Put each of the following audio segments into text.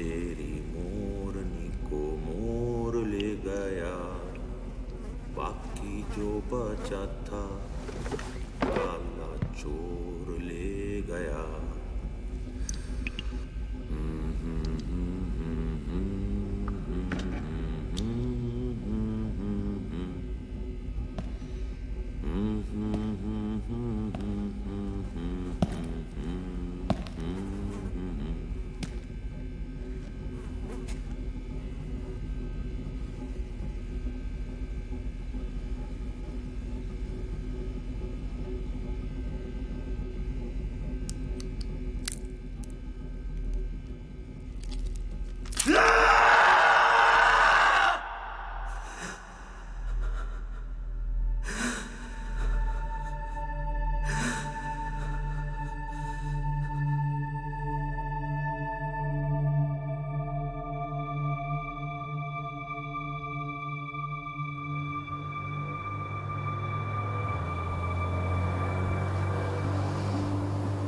तेरी मोरनी को मोर ले गया, बाकी जो बचा था काला चोर ले गया।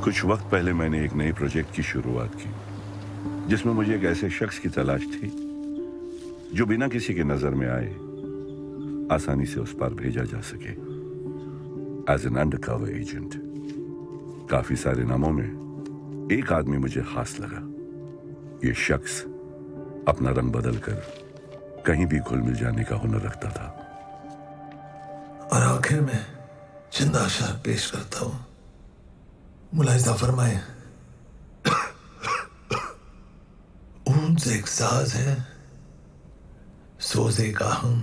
कुछ वक्त पहले मैंने एक नए प्रोजेक्ट की शुरुआत की, जिसमें मुझे एक ऐसे शख्स की तलाश थी जो बिना किसी के नजर में आए आसानी से उस पार भेजा जा सके एज एन अंडरकवर एजेंट। काफी सारे नामों में एक आदमी मुझे खास लगा। ये शख्स अपना रंग बदलकर कहीं भी घुल मिल जाने का हुनर रखता था। और आखिर में चंद आशार पेश करता हूं। मुलाहिजा फरमाए, ऊन से एक साज है, सोजे का हंग,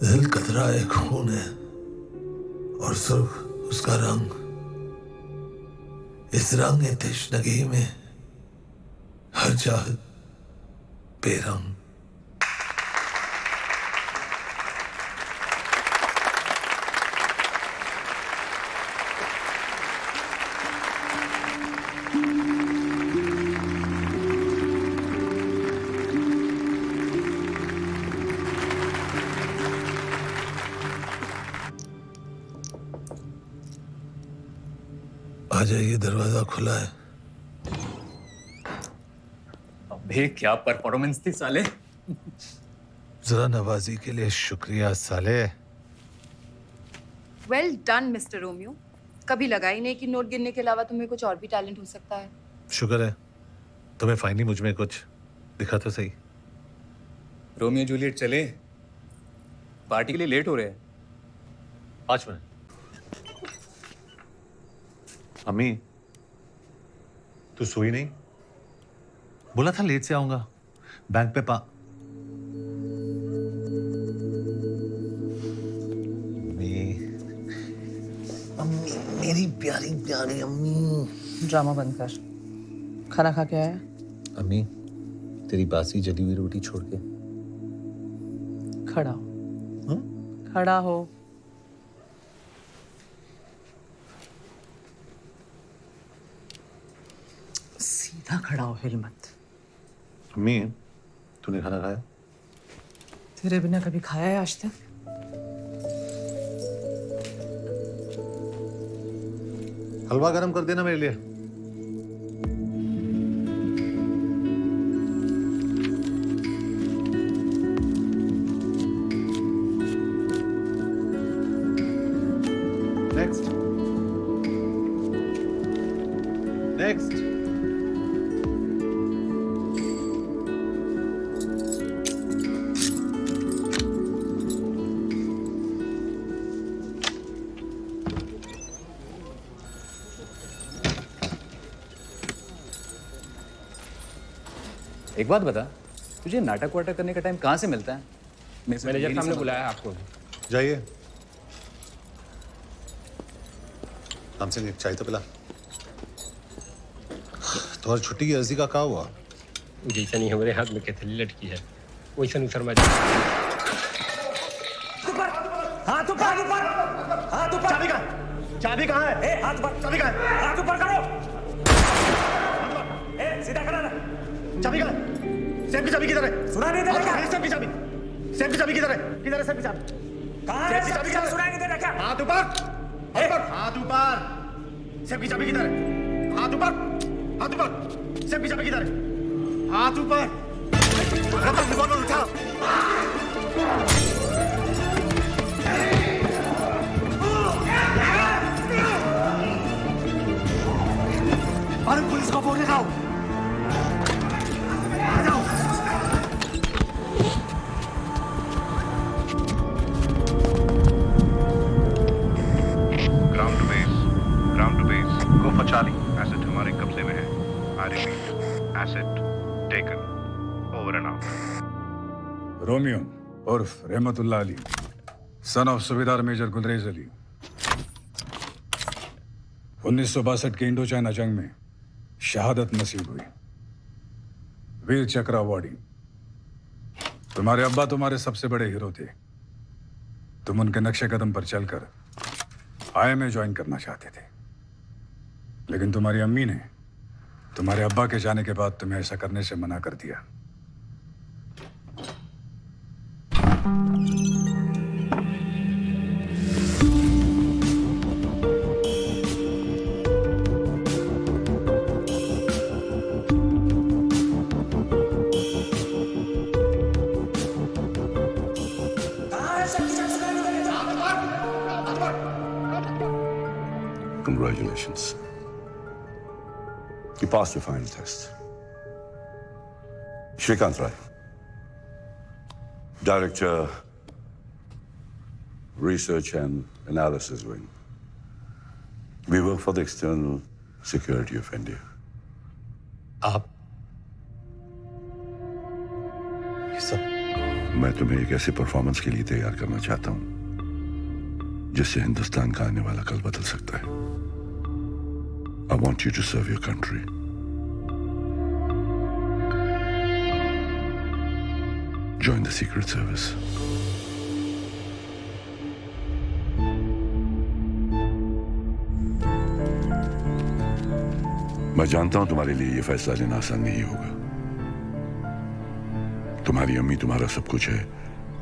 दिल कतरा एक खून है और सुर्ख उसका रंग। इस रंग तश्नगी में हर चाहत बेरंग। आ जाइए, दरवाजा खुला है। अबे क्या परफॉर्मेंस थी साले। जरा नवाजी के लिए शुक्रिया साले। Well done mister Romeo. कभी लगा ही नहीं कि नोट गिनने के अलावा तुम्हें कुछ और भी टैलेंट हो सकता है। शुक्र है तुम्हें फाइनली मुझ में कुछ दिखा तो सही। रोमियो जूलियट चले, पार्टी के लिए लेट हो रहे हैं। 5 मिनट। अम्मी, तू सोई नहीं? बोला था लेट से आऊंगा। बैंक पे अम्मी, मेरी प्यारी प्यारी अम्मी। ड्रामा बंद कर। खाना खा के आया? अम्मी, तेरी बासी जली हुई रोटी छोड़ के। खड़ा हो। खड़ा हो। सीधा खड़ा हो, हिल मत। अम्मी, तूने खाना खाया? तेरे बिना कभी खाया है आज तक? हलवा गरम कर देना मेरे लिए। Next next. एक बात बता, तुझे नाटक वाटक करने का टाइम कहाँ से मिलता है? मैनेजर साहब ने बुलाया है आपको। जाइए, राम सिंह एक चाय तो पिला। तुम्हारी छुट्टी की अर्जी का क्या हुआ? जैसा नहीं हमारे हाथ में कैथली लटकी है वैसा नहीं शर्मा जी। हाथ ऊपर ऊपर, हाथ ऊपर। चाबी कहाँ? चाबी कहाँ है? ए, हाथ ऊपर। चाबी कहाँ है? हाथ ऊपर करो। ए, सीधा खड़ा रह। चाबी कहाँ है? सेफ की चाबी किधर है? सुना नहीं दे रहा क्या? सेफ की चाबी। सेफ की चाबी किधर है? किधर है सेफ की चाबी? कहाँ है? सेफ की चाबी किधर है? सुना नहीं दे रहा क्या? हाथ ऊपर। हाथ ऊपर। सेफ की चाबी किधर है? हाथ ऊपर। हाथ ऊपर। सेफ की चाबी किधर है? हाथ ऊपर। रिवॉल्वर उठा। अरे पुलिस को फोन लगाओ। Ground to base go for Charlie. Asset हमारे कब्जे में है। I repeat, asset taken, over and out. Romeo उर्फ Rahmatullah Ali, son of Subedar major Gulrez Ali, 1962 के इंडो चाइना जंग में शहादत नसीब हुई, वीर चक्र अवॉर्डी। तुम्हारे अब्बा तुम्हारे सबसे बड़े हीरो थे। तुम उनके नक्शे कदम पर चलकर IMA ज्वाइन करना चाहते थे, लेकिन तुम्हारी अम्मी ने तुम्हारे अब्बा के जाने के बाद तुम्हें ऐसा करने से मना कर दिया। Congratulations. You passed your final test. Shrikant Rai, Director, Research and Analysis Wing. We work for the external security of India. आप ये सब मैं तुम्हें एक ऐसे परफॉर्मेंस के लिए तैयार करना चाहता हूं जिससे हिंदुस्तान का आने वाला कल बदल सकता है। I want you to serve your country. Join the Secret Service. मैं जानता हूं तुम्हारे लिए यह फैसला लेना आसान नहीं होगा। तुम्हारी अम्मी तुम्हारा सब कुछ है।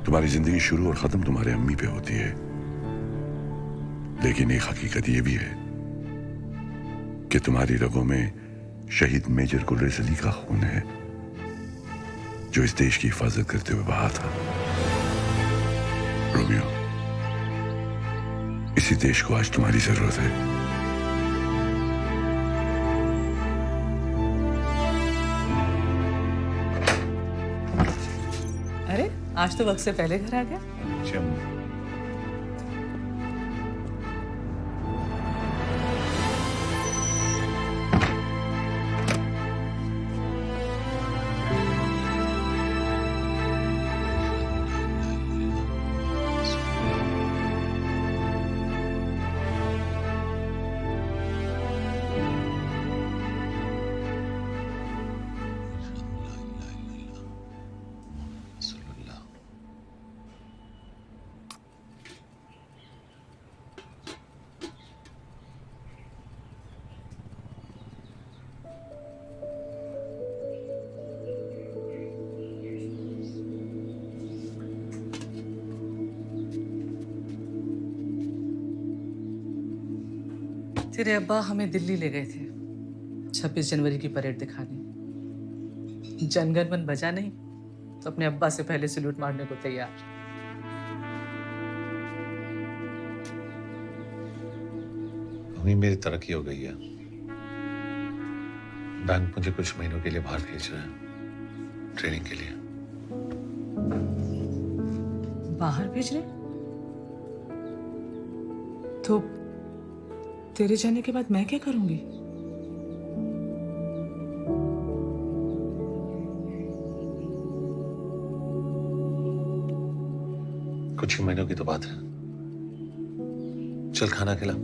तुम्हारी जिंदगी शुरू और खत्म तुम्हारे अम्मी पे होती है। लेकिन एक हकीकत यह भी है कि तुम्हारी रगों में शहीद मेजर गुलरेज अली का खून है, जो इस देश की हिफाजत करते हुए बहा था। रोमियो, इसी देश को आज तुम्हारी जरूरत है। अरे आज तो वक्त से पहले घर आ गया। तेरे अब्बा हमें दिल्ली ले गए थे 26 जनवरी की परेड दिखाने। जनगण मन बजा नहीं तो अपने अब्बा से पहले सैल्यूट मारने को तैयार। अम्मी, मेरी तरक्की हो गई है। बैंक मुझे कुछ महीनों के लिए बाहर भेज रहा है ट्रेनिंग के लिए। बाहर भेज रहे? तो तेरे जाने के बाद मैं क्या करूंगी? कुछ ही महीनों की तो बात है। चल खाना खिला।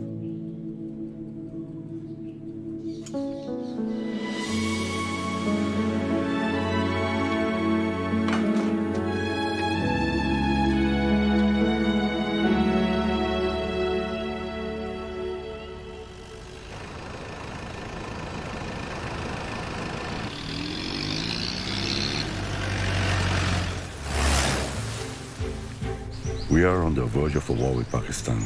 We are on the verge of a war with Pakistan.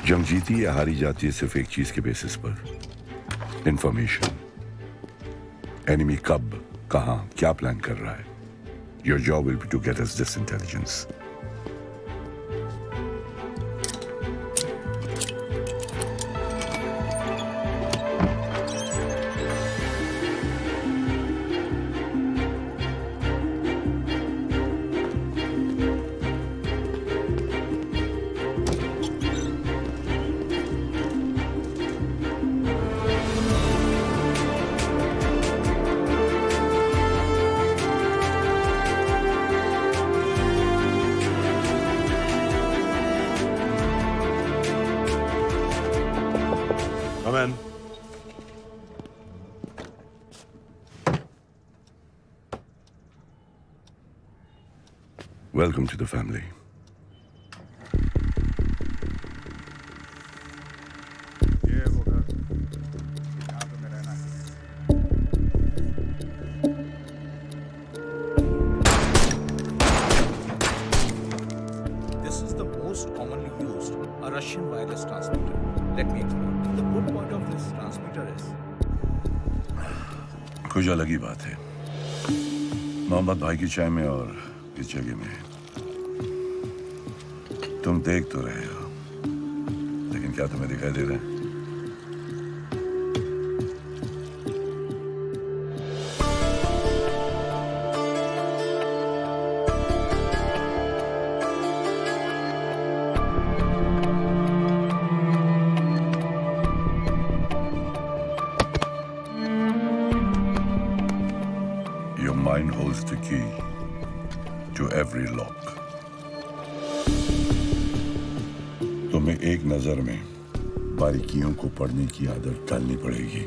जंग जीती या हारी जाती है सिर्फ एक चीज के बेसिस पर, इंफॉर्मेशन। एनिमी कब, कहां, क्या प्लान कर रहा है. Your job will be to get us this intelligence. Come in. Welcome to the family. ये वो घर यहाँ पे मैं रहना है. This is the most commonly used, a Russian wireless transmitter. Let me explain. The good point of this transmitter is कुछ अलग ही बात है. मोहम्मद भाई की चाय में और इस जगह में तुम देख तो रहे हो, लेकिन क्या तुम्हें दिखाई दे रहा है? Your mind holds the key to every lock. तुम्हें एक नजर में बारीकियों को पढ़ने की आदत डालनी पड़ेगी.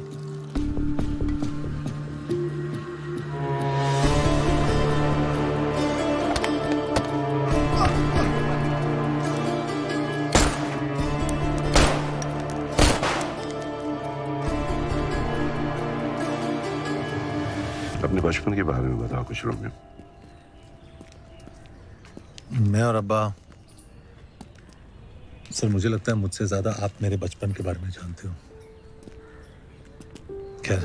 अपने बचपन के बारे में बताओ कुछ, रोमियो. मैं और अब्बा, सर मुझे लगता है मुझसे ज्यादा आप मेरे बचपन के बारे में जानते हो. खैर,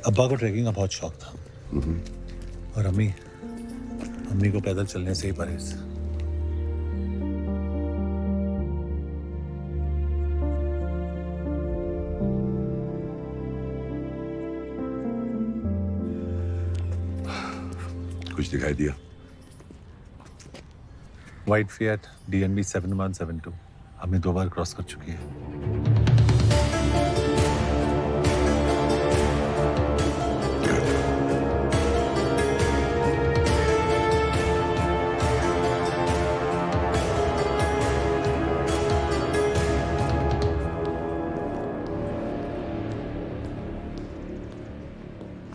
अब्बा को ट्रैकिंग का बहुत शौक था और अम्मी को पैदल चलने से ही परहेज. कुछ दिखाई दिया? वाइट फिएट DNB 7172 हमें 2 बार क्रॉस कर चुकी है.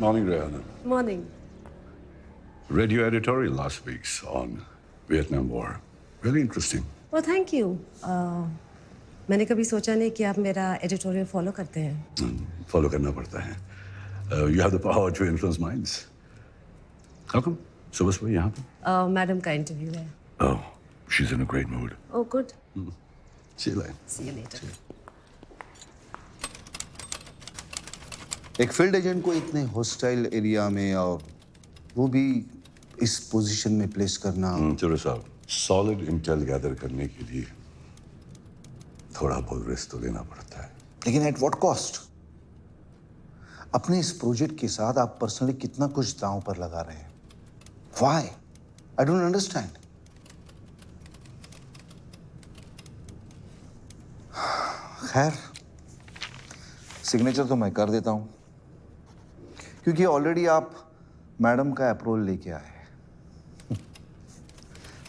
Morning, Rihanna. Morning. Read your editorial last week on Vietnam War. Very interesting. Oh, thank you. मैंने कभी सोचा नहीं कि आप मेरा एडिटोरियल फॉलो करते हैं. फॉलो करना पड़ता है. You have the power to influence minds. How come? सुबह यहाँ पे? मैडम का इंटरव्यू है. Oh, she's in a great mood. Oh, good. See you later. See you later. एक फील्ड एजेंट को इतने हॉस्टाइल एरिया में और वो भी इस पोजीशन में प्लेस करना. चलो साहब, सॉलिड इंटेल गैदर करने के लिए थोड़ा बहुत रिस्क तो लेना पड़ता है. लेकिन एट व्हाट कॉस्ट? अपने इस प्रोजेक्ट के साथ आप पर्सनली कितना कुछ दांव पर लगा रहे हैं. व्हाई? I don't understand. खैर, सिग्नेचर तो मैं कर देता हूं क्योंकि ऑलरेडी आप मैडम का अप्रूवल लेके आए हैं.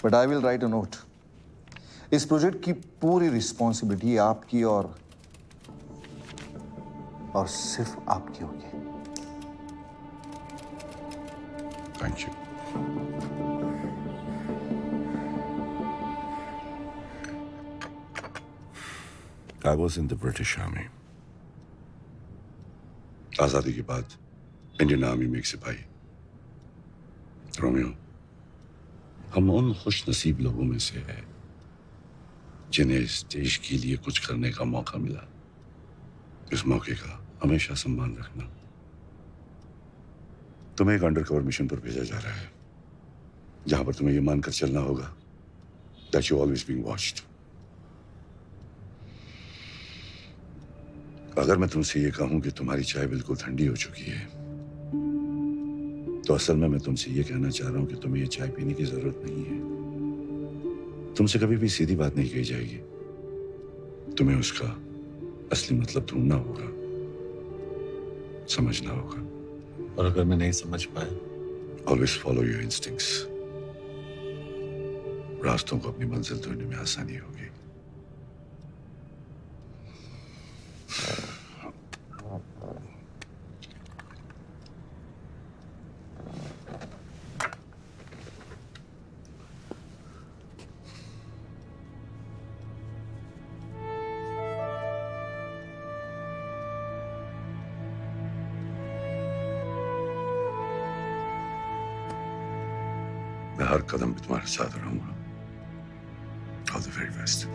But I will write a note. इस प्रोजेक्ट की पूरी रिस्पॉन्सिबिलिटी आपकी और सिर्फ आपकी होगी. Thank you. I was in the British Army. आजादी के बाद इंडियन आर्मी में एक सिपाही. रोमियो, हम उन खुश नसीब लोगों में से हैं जिन्हें इस देश के लिए कुछ करने का मौका मिला. इस मौके का हमेशा सम्मान रखना. तुम्हें एक अंडरकवर मिशन पर भेजा जा रहा है जहां पर तुम्हें यह मानकर चलना होगा that you always being watched. अगर मैं तुमसे ये कहूं कि तुम्हारी चाय बिल्कुल ठंडी हो चुकी है तो असल में मैं तुमसे ये कहना चाह रहा हूं कि तुम्हें ये चाय पीने की जरूरत नहीं है। तुमसे कभी भी सीधी बात नहीं कही जाएगी, तुम्हें उसका असली मतलब ढूंढना होगा, समझना होगा। और अगर मैं नहीं समझ पाया? Always follow your instincts. रास्तों को अपनी मंजिल ढूंढने में आसानी होगी। मैं हर कदम पे तुम्हारे साथ रहूंगा। All the very best.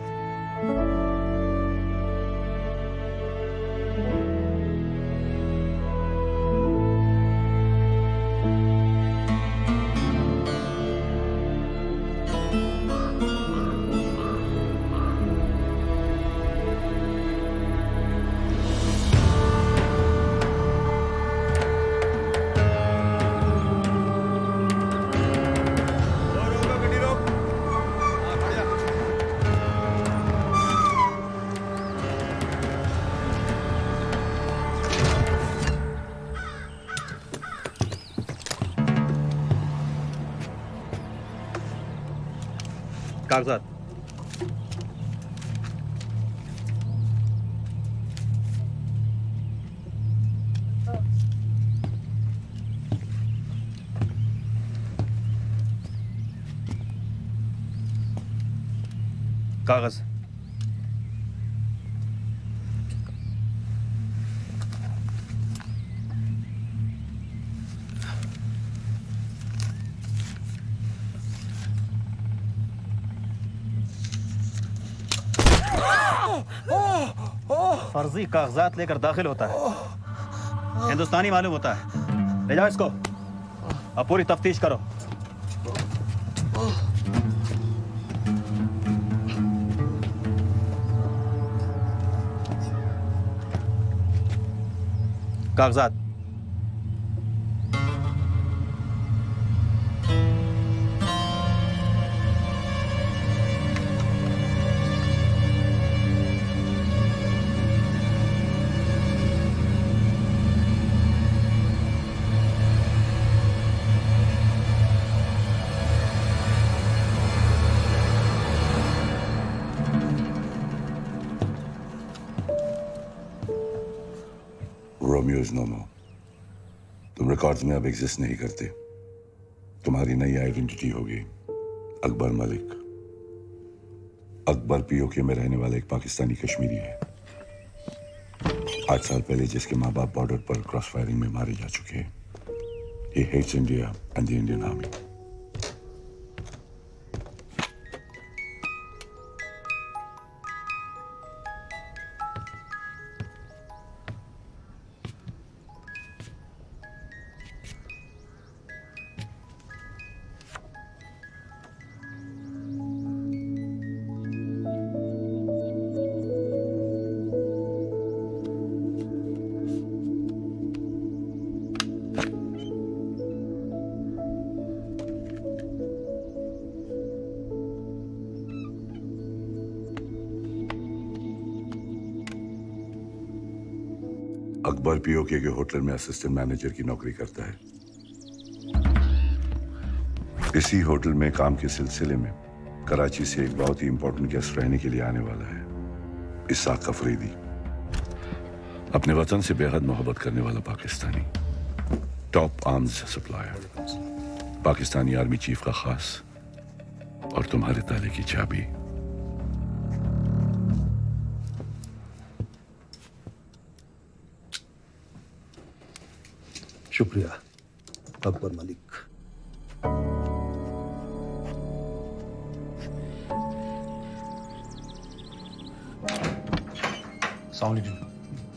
कागजात। कागज। फर्जी कागजात लेकर दाखिल होता है, हिंदुस्तानी मालूम होता है। ले जाओ इसको, अब पूरी तफ्तीश करो। कागजात। रोमियो इज नो मोर। तुम रिकॉर्ड्स में अब एग्जिस्ट नहीं करते। तुम्हारी नई आइडेंटिटी होगी अकबर मलिक। अकबर पीओके में रहने वाला एक पाकिस्तानी कश्मीरी है। 8 साल पहले जिसके माँ बाप बॉर्डर पर क्रॉस फायरिंग में मारे जा चुके हैं। He hates India and the Indian Army. Akbar PoK के होटल में असिस्टेंट मैनेजर की नौकरी करता है। इसी होटल में काम के सिलसिले में कराची से एक बहुत ही इंपॉर्टेंट गेस्ट रहने के लिए आने वाला है, इसाक अफरीदी। अपने वतन से बेहद मोहब्बत करने वाला Pakistani, top arms supplier, Pakistani army chief का खास और तुम्हारे ताले की चाबी। शुक्रिया अकबर मलिक।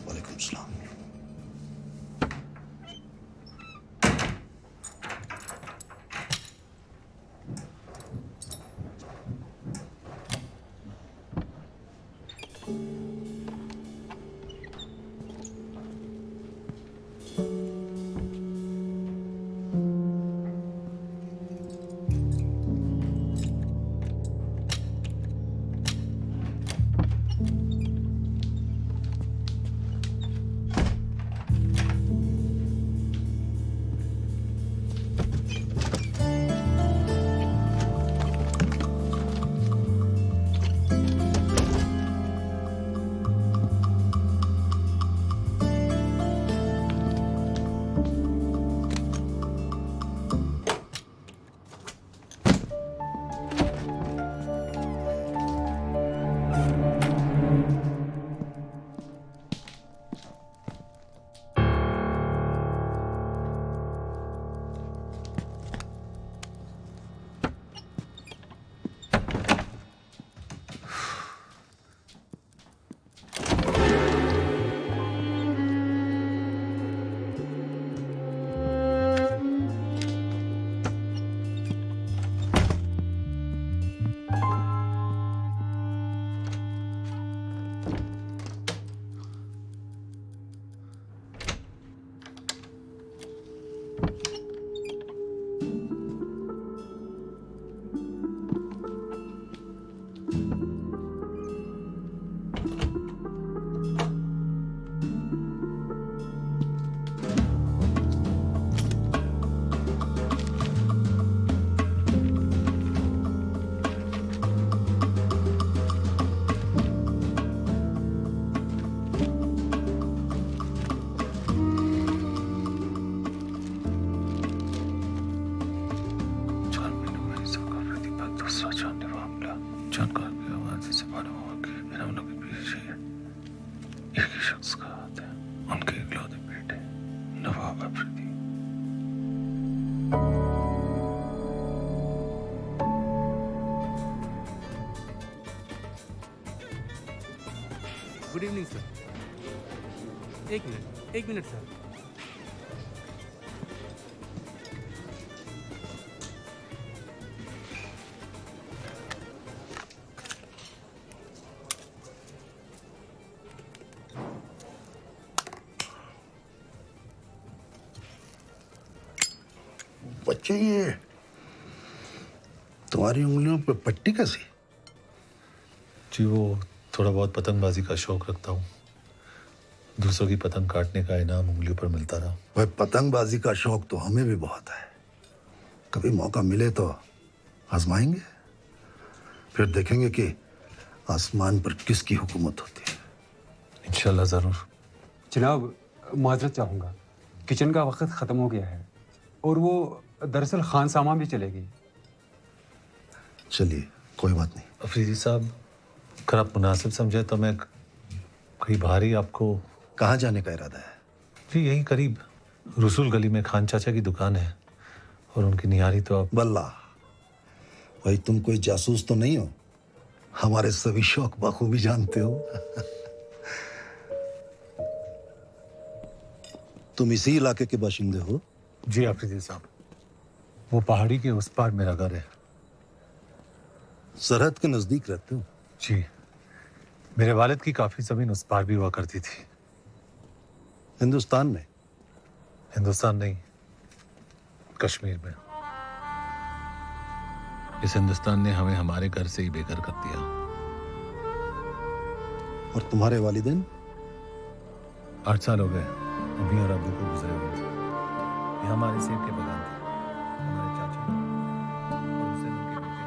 वालेकुम सलाम। Good evening sir. एक मिनट सर। बच्चे, ये तुम्हारी उंगलियों पे पट्टी कैसी? जी वो थोड़ा बहुत पतंगबाजी का शौक रखता हूँ। दूसरों की पतंग काटने का इनाम उंगलियों पर मिलता रहा। भाई पतंगबाजी का शौक तो हमें भी बहुत है। कभी मौका मिले तो आजमाएंगे, फिर देखेंगे कि आसमान पर किसकी हुकूमत होती है। इंशाल्लाह जरूर। जनाब माजरत चाहूँगा, किचन का वक्त ख़त्म हो गया है और वो दरअसल खान सामा भी चलेगी। चलिए कोई बात नहीं। अफरीदी साहब, अगर आप मुनासिब समझे तो मैं कहीं बाहर ही आपको। कहाँ जाने का इरादा है? जी यहीं करीब रसूल गली में खान चाचा की दुकान है और उनकी निहारी तो आप। बल्ला भाई, तुम कोई जासूस तो नहीं हो? हमारे सभी शौक बखूबी जानते हो। तुम इसी इलाके के बाशिंदे हो? जी अफरीदी साहब, वो पहाड़ी के उस पार मेरा घर है। सरहद के नजदीक रहते हो? जी, मेरे वालिद की काफी जमीन उस पार भी हुआ करती थी। हिंदुस्तान में? हिंदुस्तान नहीं, कश्मीर में। इस हिंदुस्तान ने हमें हमारे घर से ही बेघर कर दिया। और तुम्हारे वालिदैन? 8 साल हो गए अम्मी और अब्बू को गुजरे हुए। ये हमारे सेब के बगान थे। हमारे चाचा और उसे उनके बेटे।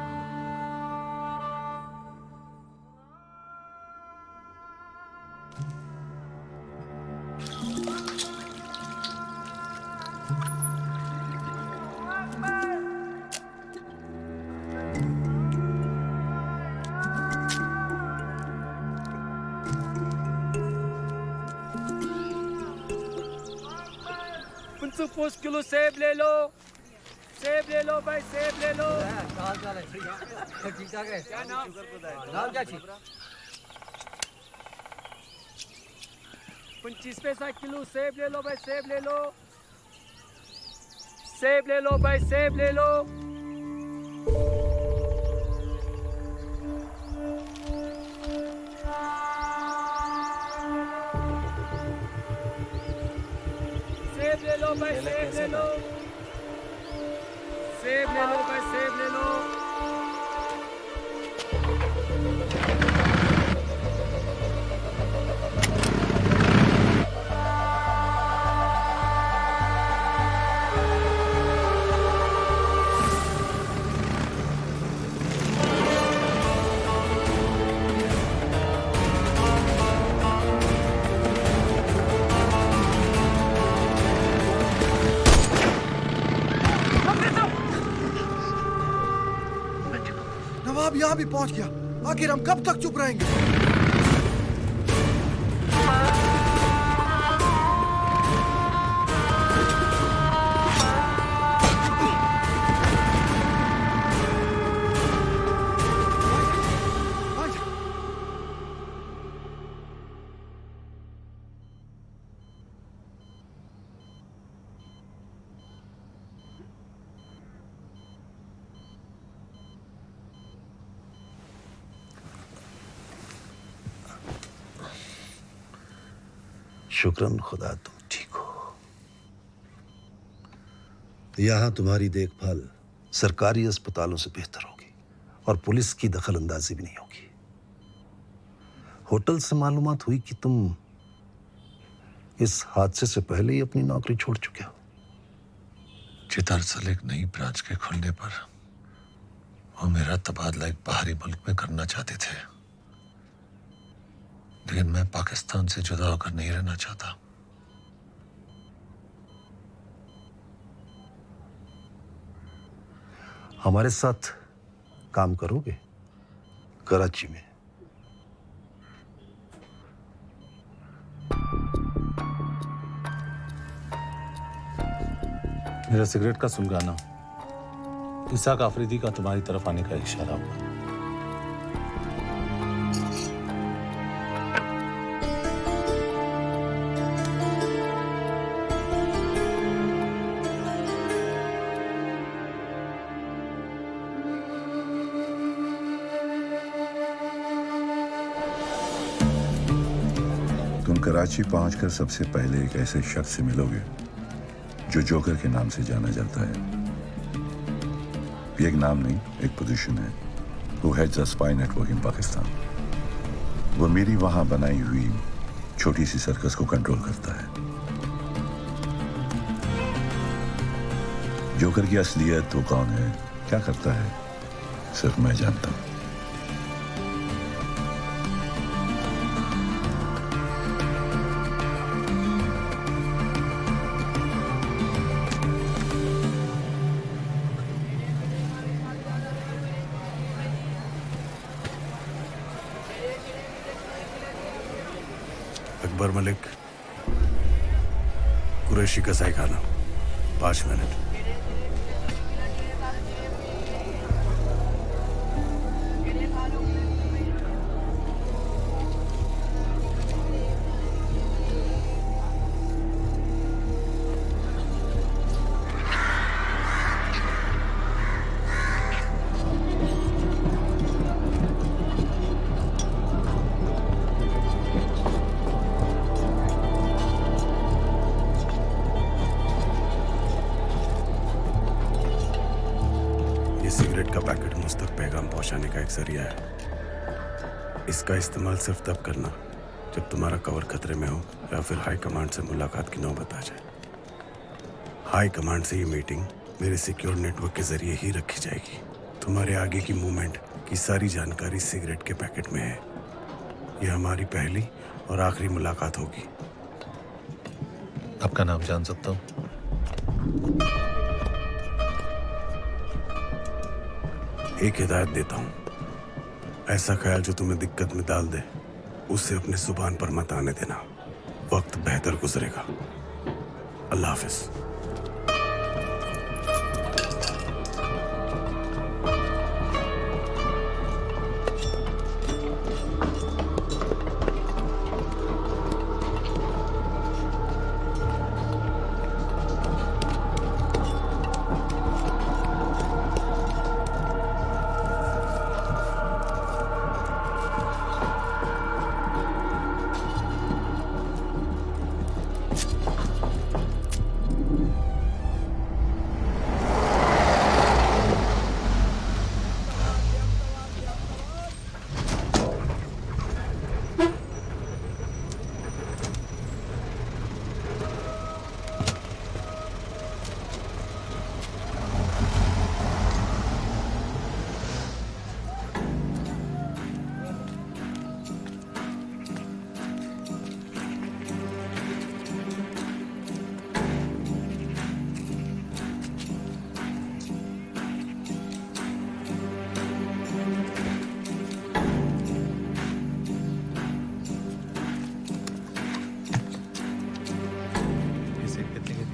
तो 5 किलो सेब ले लो। सेब ले लो भाई, सेब ले लो। क्या नाम? नाम क्या छी? 25 पैसा किलो सेब ले लो भाई, सेब ले लो। सेब ले लो भाई, सेब ले लो। सेब ले लो भाई, सेब ले लो। सेब ले लो भाई, सेब ले लो। नवाब यहाँ भी पहुंच गया। आखिर हम कब तक चुप रहेंगे? शुक्रन खुदा तुम ठीक हो। यहां तुम्हारी देखभाल सरकारी अस्पतालों से बेहतर होगी और पुलिस की दखल अंदाजी भी नहीं होगी। होटल से मालूमात हुई कि तुम इस हादसे से पहले ही अपनी नौकरी छोड़ चुके हो। दरअसल एक नई ब्रांच के खुलने पर वो मेरा तबादला एक बाहरी मुल्क में करना चाहते थे, लेकिन मैं पाकिस्तान से जुदा होकर नहीं रहना चाहता। हमारे साथ काम करोगे कराची में? मेरा सिगरेट का सुलगाना इसाक आफरीदी का तुम्हारी तरफ आने का इशारा हुआ। तुम कराची पहुंचकर सबसे पहले एक ऐसे शख्स से मिलोगे जो जोकर के नाम से जाना जाता है। ये एक नाम नहीं, एक पोजीशन है। Who heads a spy network in Pakistan. वो मेरी वहां बनाई हुई छोटी सी सर्कस को कंट्रोल करता है। जोकर की असलियत वो कौन है, क्या करता है, सिर्फ मैं जानता हूं। अकबर मलिक, कुरैशी कसाई खाना, 5 मिनट। सिगरेट का पैकेट मुझ तक पैगाम पहुंचाने का एक जरिया है। इसका इस्तेमाल सिर्फ तब करना जब तुम्हारा कवर खतरे में हो या फिर हाई कमांड से मुलाकात की नौबत आ जाए। हाई कमांड से ये मीटिंग मेरे सिक्योर नेटवर्क के जरिए ही रखी जाएगी। तुम्हारे आगे की मूवमेंट की सारी जानकारी सिगरेट के पैकेट में है। यह हमारी पहली और आखिरी मुलाकात होगी। आपका नाम जान सकता हूँ? एक हिदायत देता हूं, ऐसा ख्याल जो तुम्हें दिक्कत में डाल दे उसे अपने जुबान पर मत आने देना। वक्त बेहतर गुजरेगा। अल्लाह हाफिज।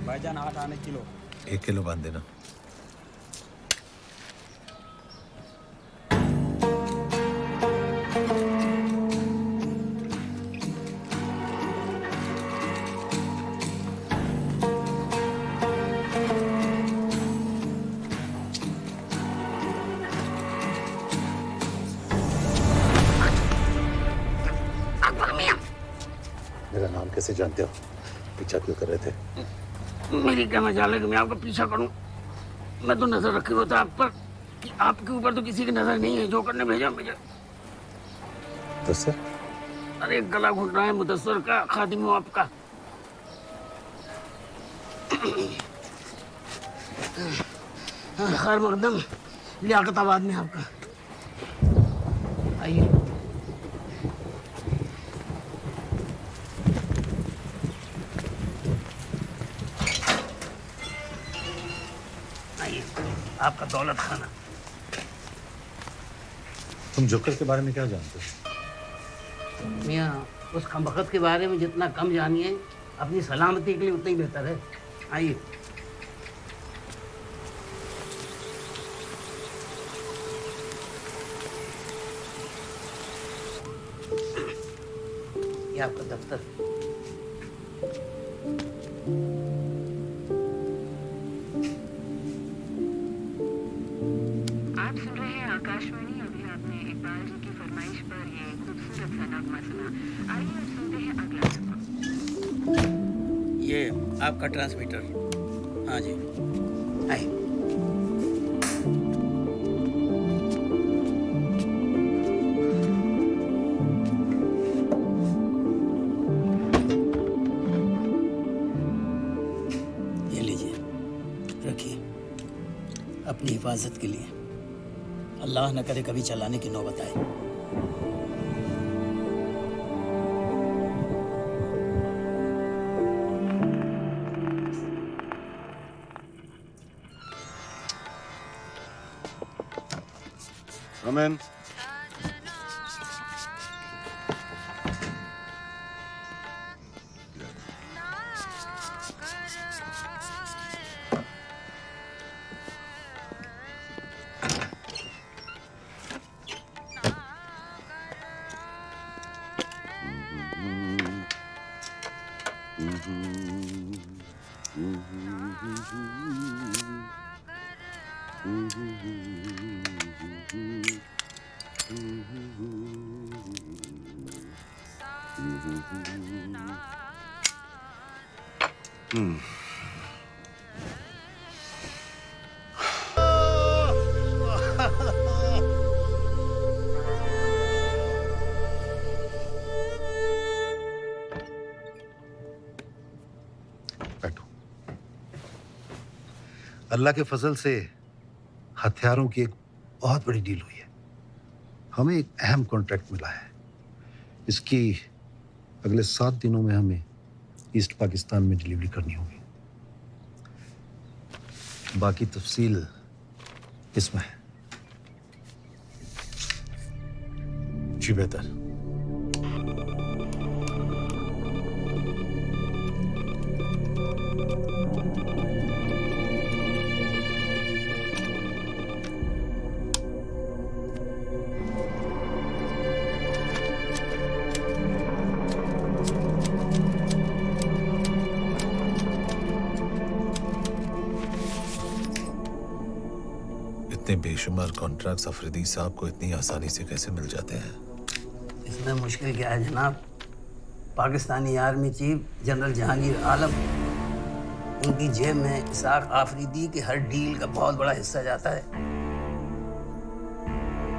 भाईजान 8 आने किलो। 1 किलो बांध देना। मेरा नाम कैसे जानते हो पीछा क्यों कर रहे थे? मेरी क्या मजाल है कि मैं आपका पीछा करूं? मैं तो नजर रखे हुआ था आप पर कि आपके ऊपर तो किसी की नजर नहीं है। जो करने भेजा मुझे। तो सर अरे गला घुट रहा है मुदस्सर का, खादिम हूं आपका। खैर मकदम लियाकताबाद में आपका। आइए। आइए आपका दौलत खाना। तुम जोकर के बारे में क्या जानते हो? मियाँ उस खमबख्त के बारे में जितना कम जानिए अपनी सलामती के लिए उतना ही बेहतर है। आइए। ये आपका दफ्तर। आप सुन रहे हैं आकाशवाणी। अभी आपने इकबाल जी की फरमाइश पर ये खूबसूरत सा नगमा सुना। आइए अब सुनते हैं अगला नगमा। ये आपका ट्रांसमीटर। हाँ जी आइए। अपनी हिफाजत के लिए। अल्लाह न करे कभी चलाने की नौबत आए। Come in. अल्लाह के फजल से हथियारों की एक बहुत बड़ी डील हुई है। हमें एक अहम कॉन्ट्रैक्ट मिला है। इसकी अगले 7 दिनों में हमें ईस्ट पाकिस्तान में डिलीवरी करनी होगी। बाकी तफसील इसमें है। जी बेहतर। इतने बेशुमार कॉन्ट्रैक्ट्स अफरीदी साहब को इतनी आसानी से कैसे मिल जाते हैं? इसमें मुश्किल क्या है जनाब? Pakistani army chief general Jahangir Alam, उनकी जेब में इसाक आफरीदी के हर डील का बहुत बड़ा हिस्सा जाता है।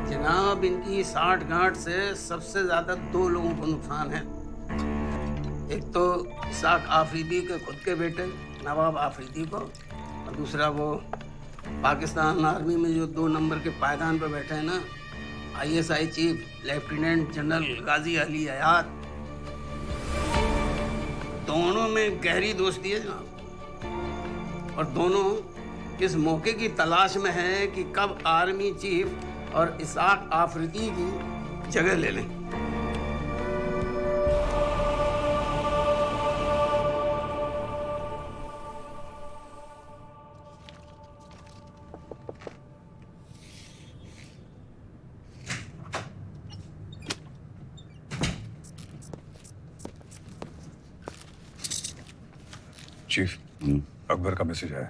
जनाब इनकी साठ-गांठ से सबसे ज्यादा 2 लोगों को नुकसान है। एक तो इसाक आफरीदी के खुद के बेटे नवाब आफरीदी को, और दूसरा वो पाकिस्तान आर्मी में जो 2 नंबर के पायदान पर बैठे हैं ना, ISI चीफ लेफ्टिनेंट जनरल गाजी अली हयात। दोनों में गहरी दोस्ती है जनाब, और दोनों इस मौके की तलाश में हैं कि कब आर्मी चीफ और इसाक आफरीदी की जगह ले लें। चीफ, अकबर का मैसेज है।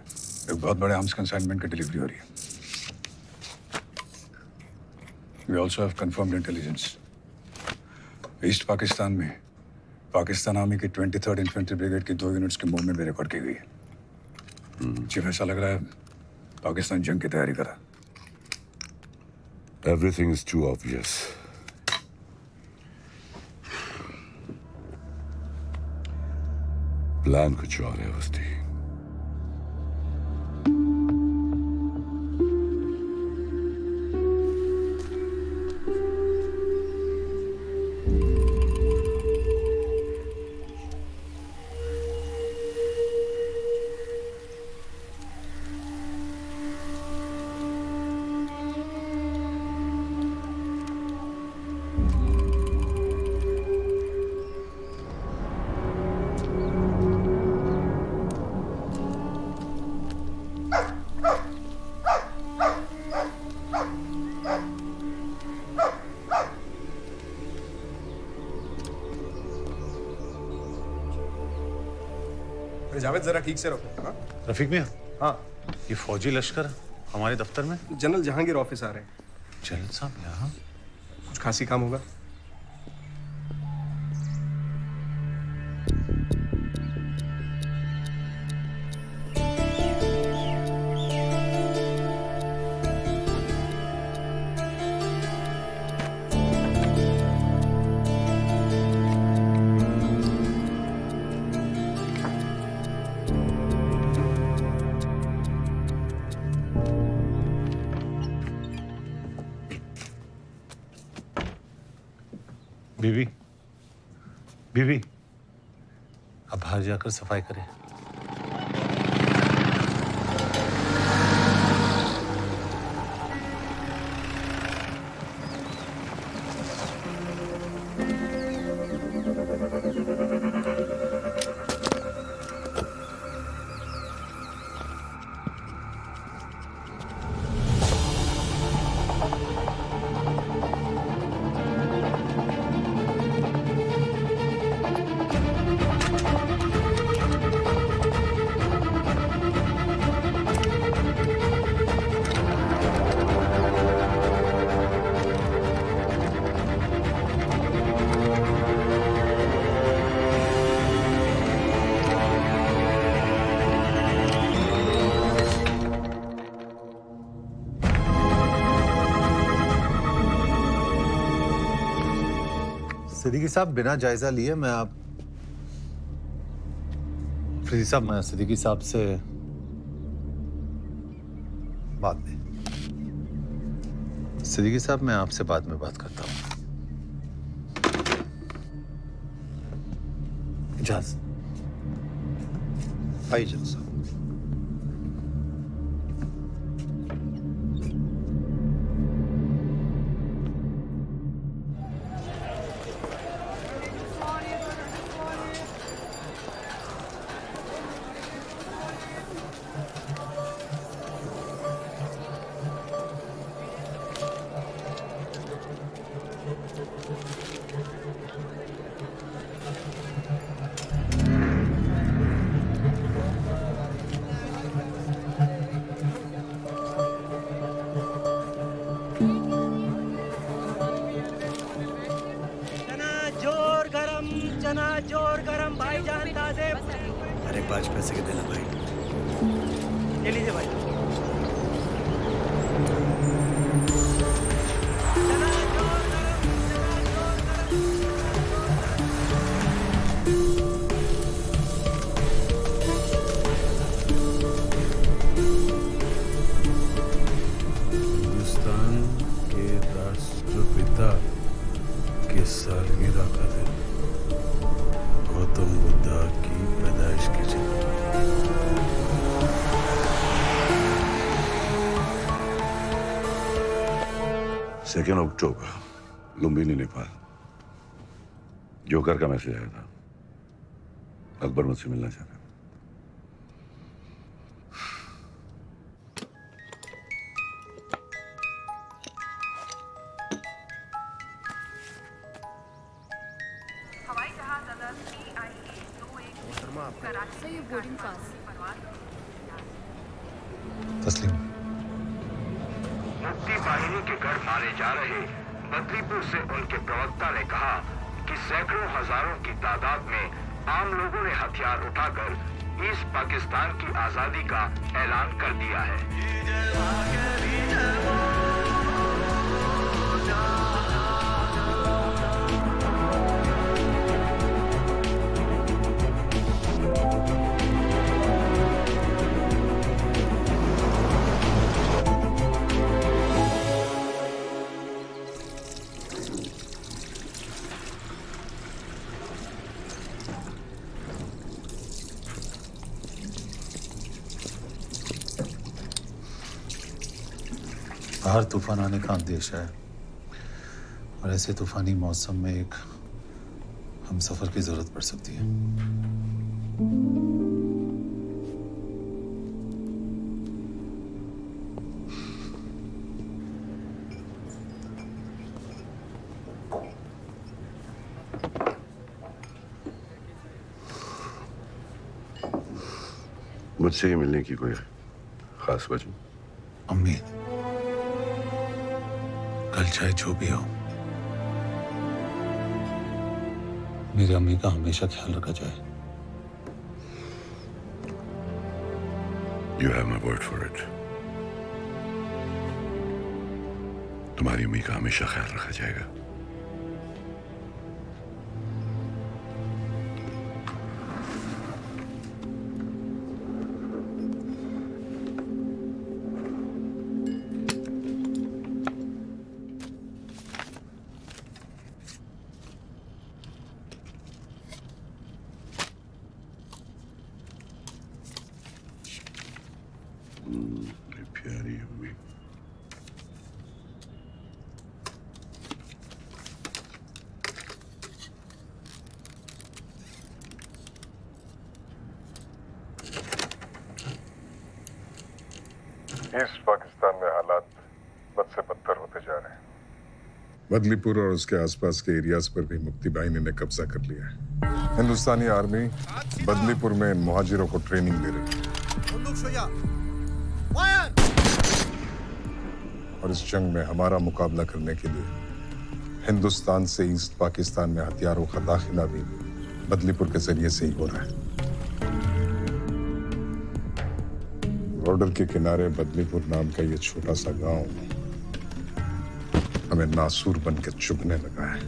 एक बहुत बड़े आर्म्स कंसाइनमेंट की डिलीवरी हो रही है। We also have confirmed intelligence. East Pakistan में पाकिस्तान आर्मी की 23rd इन्फेंट्री ब्रिगेड की 2 यूनिट्स की मूवमेंट भी रिकॉर्ड की गई है। चीफ, ऐसा लग रहा है पाकिस्तान जंग की तैयारी कर रहा है। Everything is too obvious. Plan कुछ और है उसकी। जावेद जरा ठीक से रखो। हाँ? रफीक मियां, हाँ, ये फौजी लश्कर हमारे दफ्तर में। जनरल जहांगीर ऑफिस आ रहे हैं। जनरल साहब यहाँ? कुछ खासी काम होगा। बीवी, बीवी, अब बाहर जाकर सफाई करें। सिद्दीकी साहब, बिना जायजा लिए मैं अफरीदी साहब, मैं सिद्दीकी साहब से बाद में। सिद्दीकी साहब, मैं आपसे बाद में बात करता हूँ। इजाज़त। आइए जनरल साहब। चना जोर गरम भाईजान ताजे। अरे 5 पैसे के देना भाई। ये लीजिए भाई। हिंदुस्तान के राष्ट्रपिता की सालगिरह का दिन, गौतम बुद्धा की पैदाइश की जयंती। 2 अक्टूबर, लुम्बिनी, नेपाल। जोकर का मैसेज आया था, अकबर मुझसे मिलना चाहता है। तस्लीम। मुक्ति बाहिनी के घर मारे जा रहे बद्रीपुर से उनके प्रवक्ता ने कहा कि सैकड़ों हजारों की तादाद में आम लोगों ने हथियार उठाकर ईस्ट पाकिस्तान की आजादी का ऐलान कर दिया है। बाहर तूफान आने का अंदेशा है और ऐसे तूफानी मौसम में एक हम सफर की जरूरत पड़ सकती है। मुझसे ही मिलने की कोई खास वजह? अम्मी, कल चाहे जो भी हो, मेरी अम्मी का हमेशा ख्याल रखा जाए। You have my word for it. तुम्हारी अम्मी का हमेशा ख्याल रखा जाएगा। प्यारी अम्मी। ईस्ट पाकिस्तान में हालात बद से बदतर होते जा रहे हैं। बदलीपुर और उसके आसपास के एरियाज पर भी मुक्ति बाहिनी ने कब्जा कर लिया है। हिंदुस्तानी आर्मी बदलीपुर में इन मुहाजिरों को ट्रेनिंग दे रही है और इस जंग में हमारा मुकाबला करने के लिए हिंदुस्तान से ईस्ट पाकिस्तान में हथियारों का दाखिला भी बदलीपुर के जरिए से ही हो रहा है। बॉर्डर के किनारे बदलीपुर नाम का ये छोटा सा गांव हमें नासूर बन के चुभने लगा है।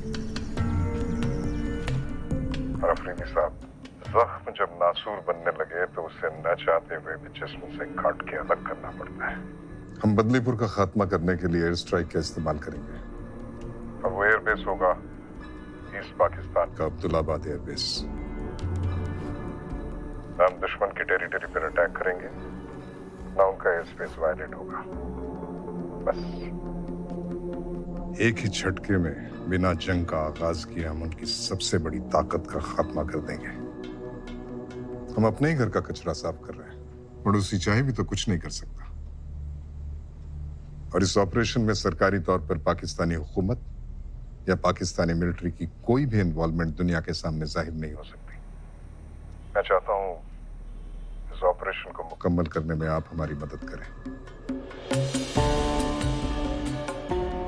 और अफरीदी साहब, जख्म जब नासूर बनने लगे तो उसे न चाहते हुए भी जिस्म से काट के अलग करना पड़ता है। हम बदलीपुर का खात्मा करने के लिए एयर स्ट्राइक का इस्तेमाल करेंगे और वो एयरबेस होगा ईस्ट पाकिस्तान का अब्दुल्लाबाद एयरबेस। ना हम दुश्मन की टेरिटरी पर अटैक करेंगे, ना उनका एयर स्पेस वायलेट होगा। बस एक ही झटके में बिना जंग का आगाज किए हम उनकी सबसे बड़ी ताकत का खात्मा कर देंगे। हम अपने ही घर का कचरा साफ कर रहे हैं, पड़ोसी चाहे भी तो कुछ नहीं कर सकता। और इस ऑपरेशन में सरकारी तौर पर पाकिस्तानी हुकूमत या पाकिस्तानी मिलिट्री की कोई भी इन्वॉल्वमेंट दुनिया के सामने जाहिर नहीं हो सकती। मैं चाहता हूँ इस ऑपरेशन को मुकम्मल करने में आप हमारी मदद करें।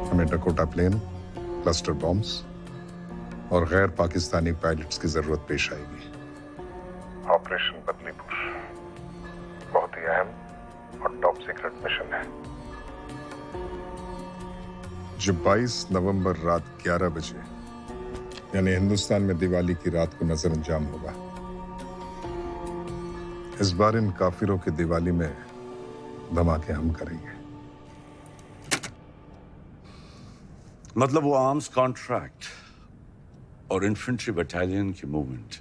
हमें डकोटा प्लेन, क्लस्टर बॉम्ब्स और गैर पाकिस्तानी पायलट्स की जरूरत पेश आएगी। ऑपरेशन बदलीपुर बहुत ही अहम और टॉप सीक्रेट मिशन है जो 22 नवंबर रात 11 बजे यानी हिंदुस्तान में दिवाली की रात को नजर अंजाम होगा। इस बार इन काफिरों की दिवाली में धमाके हम करेंगे। मतलब वो आर्म्स कॉन्ट्रैक्ट और इन्फेंट्री बटालियन की movement,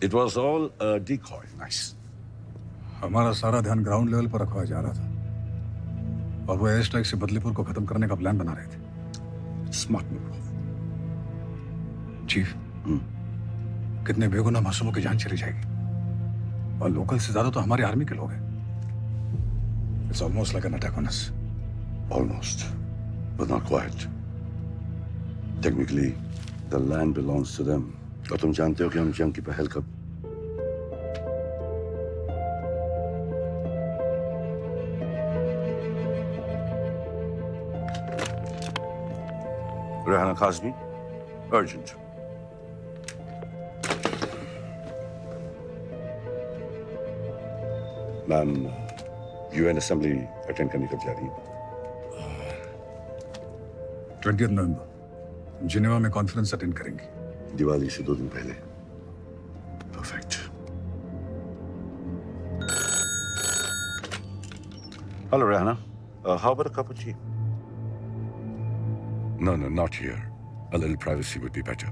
it was all a decoy. Nice. हमारा सारा ध्यान ग्राउंड लेवल पर रखवाया जा रहा था और वो एयर स्ट्राइक से बदलीपुर को खत्म करने का प्लान बना रहे थे। Smart move chief. कितने बेगुनाह मासूमों की जान चली जाएगी और लोकल से ज्यादा तो हमारी आर्मी के लोग हैं। It's almost like an attack on us. Almost, but not quite. Technically, the land belongs to them. और तुम जानते हो कि हम जंग की पहल कब? Rehana Kazmi, urgent. Ma'am UN assembly attend करने कब जा रही है? 20 नवंबर जिनेवा में कॉन्फ्रेंस अटेंड करेंगे। दिवाली से 2 दिन पहले। Perfect. Hello Rehana, how about a cup of T? No, not here. A little privacy would be better.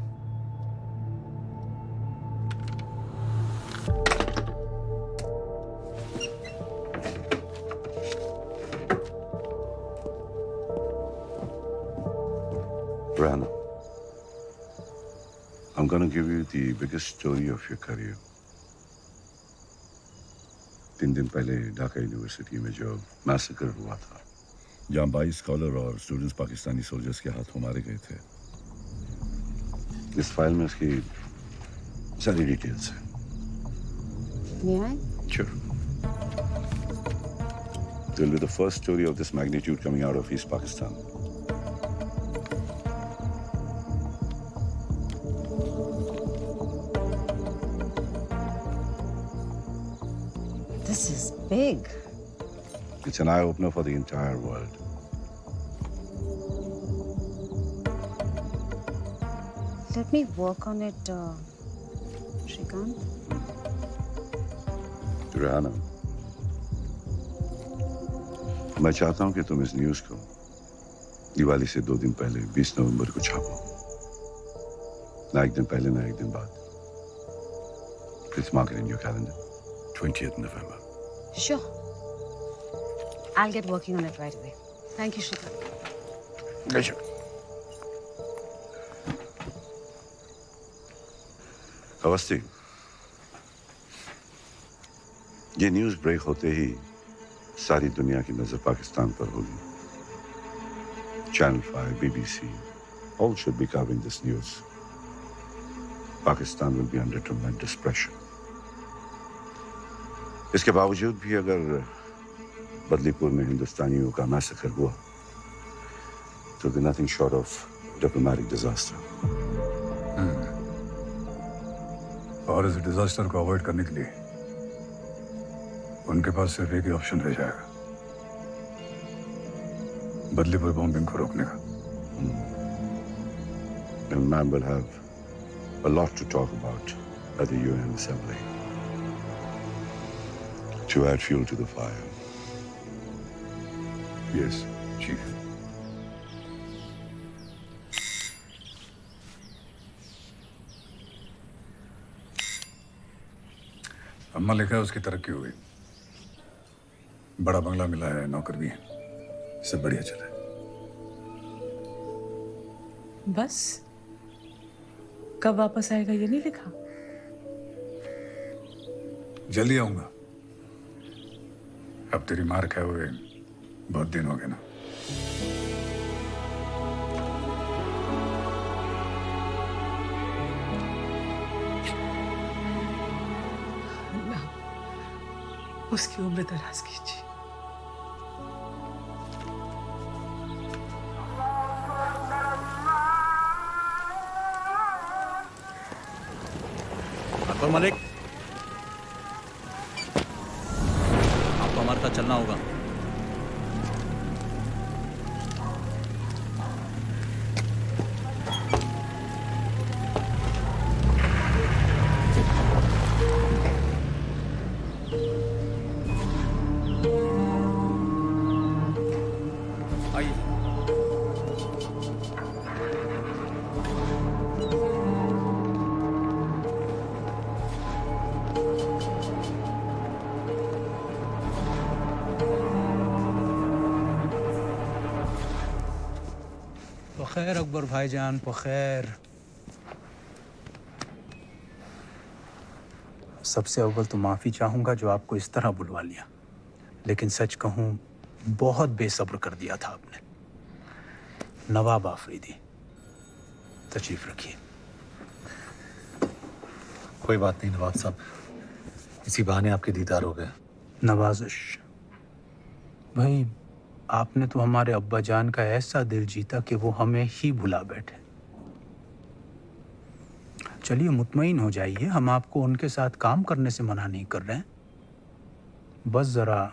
Rana, I'm going to give you the biggest story of your career. 3 दिन पहले Dhaka university में जो massacre हुआ था, जहाँ 22 scholar और students Pakistani soldiers के हाथों मारे गए थे, इस फाइल में उसकी सारी डिटेल्स हैं। Sure. It will be the first story of this magnitude coming out of East Pakistan. This is big. It's an eye-opener for the entire world. Let me work on it, Shrikant. Rehana, मैं चाहता हूं कि तुम इस news को दिवाली से 2 दिन पहले 20 नवंबर को छापो। ना एक दिन पहले ना एक दिन बाद। Please mark it in your calendar. 20th November. Sure. I'll get working on it right away. Thank you, Shrikant. Pleasure. Awasthi, ये न्यूज़ ब्रेक होते ही सारी दुनिया की नजर पाकिस्तान पर होगी। Channel 5, BBC, all should be covering this news. Pakistan will be under tremendous pressure. इसके बावजूद भी अगर बदलीपुर में हिंदुस्तानियों का मैसेकर हुआ, तो be nothing short of diplomatic disaster. और इस डिजास्टर को अवॉइड करने के लिए उनके पास सिर्फ एक ही ऑप्शन रह जाएगा, बदलीपुर बॉम्बिंग को रोकने का। And man will have a lot to talk about at the UN Assembly to add fuel to the fire. Yes, Chief. अम्मा लिखा है उसकी तरक्की हो गई, बड़ा बंगला मिला है, नौकर भी है, सब बढ़िया चला है। बस कब वापस आएगा ये नहीं लिखा? जल्दी आऊंगा। अब तेरी मार खाए हुए बहुत दिन हो गए ना। उसकी उम्र दराज कीजिए। अकबर मलिक, आपको हमारे साथ चलना होगा। खैर अकबर भाईजान, खैर। सबसे अव्वल तो माफ़ी चाहूँगा जो आपको इस तरह बुलवा लिया, लेकिन सच कहूँ बहुत बेसब्र कर दिया था आपने। नवाब आफरीदी, तशरीफ रखिए। कोई बात नहीं नवाब साहब, इसी बहाने आपके दीदार हो गए। नवाजिश भाई, आपने तो हमारे अब्बा जान का ऐसा दिल जीता कि वो हमें ही भुला बैठे। चलिए मुतमईन हो जाइए, हम आपको उनके साथ काम करने से मना नहीं कर रहे हैं। बस ज़रा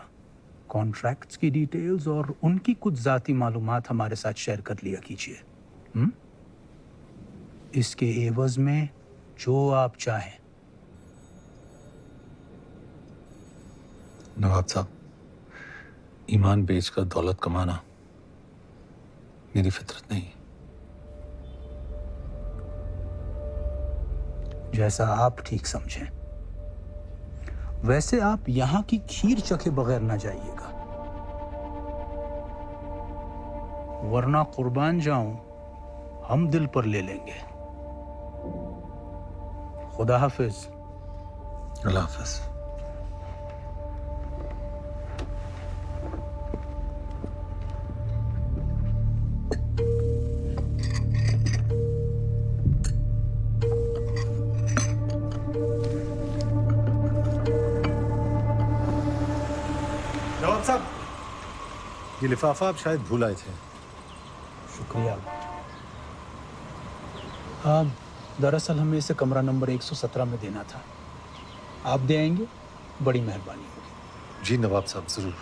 कॉन्ट्रैक्ट्स की डिटेल्स और उनकी कुछ ज़ाती मालूमात हमारे साथ शेयर कर लिया कीजिए। इसके एवज़ में जो आप चाहें। नवाब साहब, ईमान बेचकर दौलत कमाना मेरी फितरत नहीं। जैसा आप ठीक समझें। वैसे आप यहाँ की खीर चखे बगैर ना जाइएगा, वरना कुर्बान जाऊं हम दिल पर ले लेंगे। खुदा हाफिज। अल्लाह हाफिज। नवाब साहब, ये लिफाफा आप शायद भूल आए थे। शुक्रिया। दरअसल हमें इसे कमरा नंबर 117 में देना था। आप दे आएंगे? बड़ी मेहरबानी होगी। जी नवाब साहब, ज़रूर।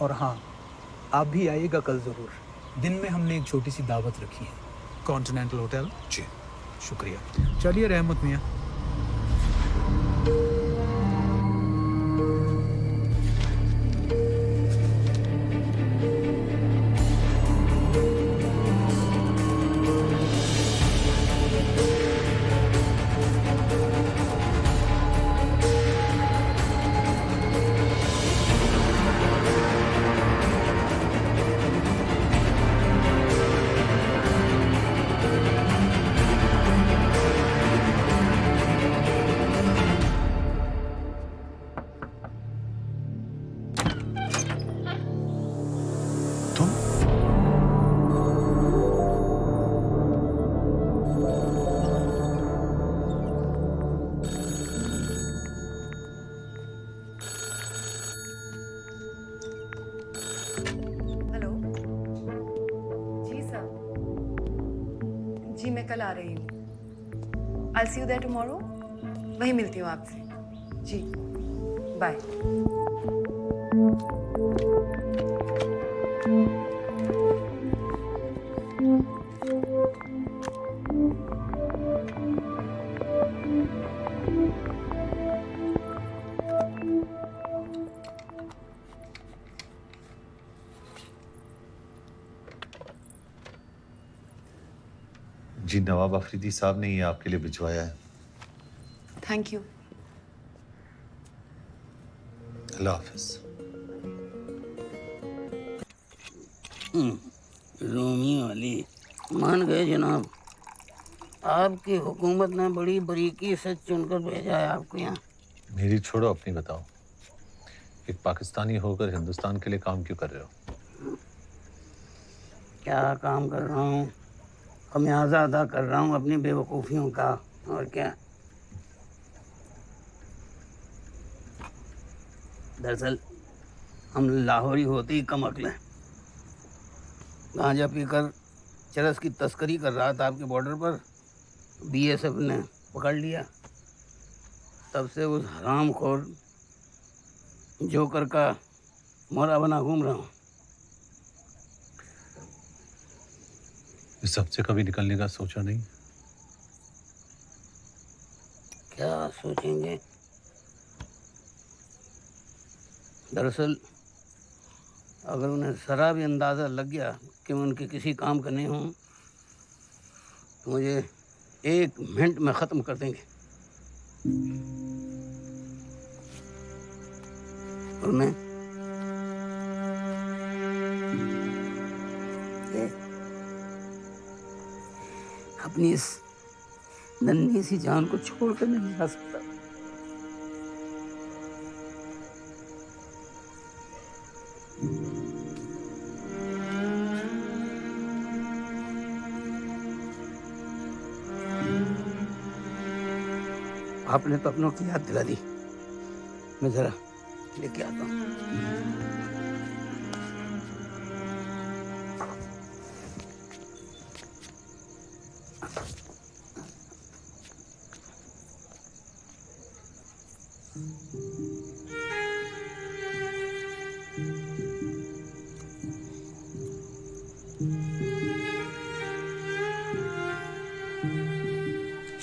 और हाँ, आप भी आइएगा कल ज़रूर। दिन में हमने एक छोटी सी दावत रखी है, कॉन्टिनेंटल होटल। जी शुक्रिया। चलिए रहमत मियाँ। जी मैं कल आ रही हूँ। I'll see you there tomorrow। वहीं मिलती हूँ आपसे। जी बाय। जी नवाब अफरीदी साहब ने ये आपके लिए भिजवाया है। Thank you. अल्लाह हाफिज। रोमी वाली मान गए जनाब। आपकी हुकूमत ने बड़ी बारीकी से चुनकर भेजा है आपको यहाँ। मेरी छोड़ो, अपनी बताओ। एक पाकिस्तानी होकर हिंदुस्तान के लिए काम क्यों कर रहे हो? क्या काम कर रहा हूँ? खमियाजा अदा कर रहा हूँ अपनी बेवकूफ़ियों का, और क्या। दरअसल हम लाहौरी होते ही कम अक्ल हैं। गांजा पीकर चरस की तस्करी कर रहा था आपके बॉर्डर पर, बीएसएफ ने पकड़ लिया। तब से उस हरामखोर जोकर का मोहरा बना घूम रहा हूँ। इस सबसे कभी निकलने का सोचा नहीं? क्या सोचेंगे? दरअसल अगर उन्हें ज़रा भी अंदाज़ा लग गया कि मैं उनके किसी काम का नहीं हूँ तो मुझे 1 मिनट में ख़त्म कर देंगे। और मैं अपनी इस नन्ही सी जान को छोड़कर नहीं जा सकता। आपने तो अपनों की याद दिला दी। मैं जरा लेके आता हूँ।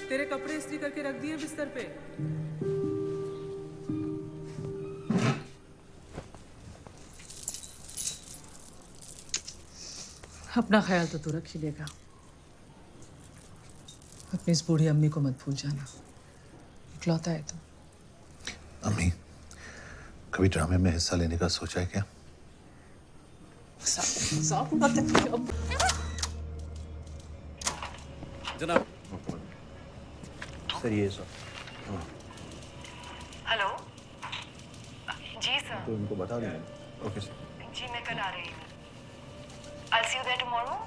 तेरे कपड़े इस्त्री करके रख दिए बिस्तर पे। अपना ख्याल तो तू रख ही लेगा। अपनी इस बूढ़ी अम्मी को मत भूल जाना, इकलौता है तू। अम्मी, कभी ड्रामे में हिस्सा लेने का सोचा है क्या? जनाब। सर ये सर। हेलो जी सर। तो इनको बता देंगे। Okay sir. जी मैं कल आ रही हूँ। I'll see you there tomorrow.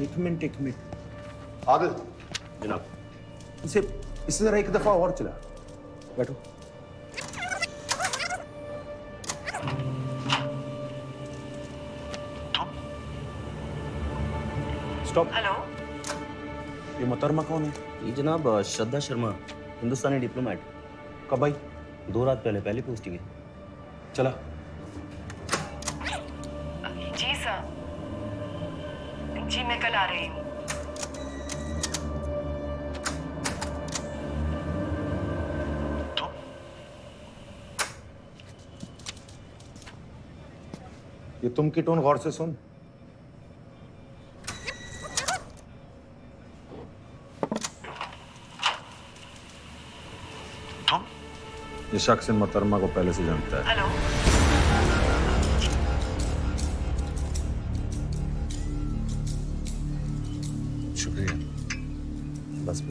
एक मिनट आदिल जनाब, इसे जरा एक दफा और चला। बैठो। स्टॉप। हेलो ये मोहतरमा कौन है? ये जनाब श्रद्धा शर्मा, हिंदुस्तानी डिप्लोमेट। कब आई? 2 रात पहले पोस्टिंग है। चला। जी सर। जी मैं कल आ रही हूँ। ये तुम की टोन गौर से सुन। ये शख्स इन मोहतरमा को पहले से जानता है। हेलो शुक्रिया। बस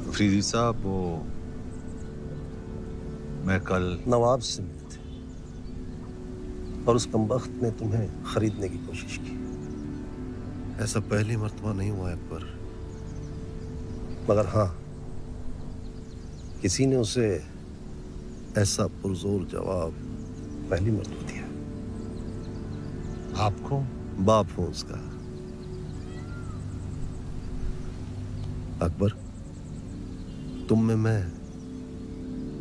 अफरीदी साहब, वो मैं कल नवाब से मिले थे और उस कमबख्त ने तुम्हें खरीदने की कोशिश की। ऐसा पहली मर्तबा नहीं हुआ अकबर। मगर हाँ, किसी ने उसे ऐसा पुरजोर जवाब पहली मर्तबा दिया। आपको? बाप हूं उसका। अकबर, तुम में मैं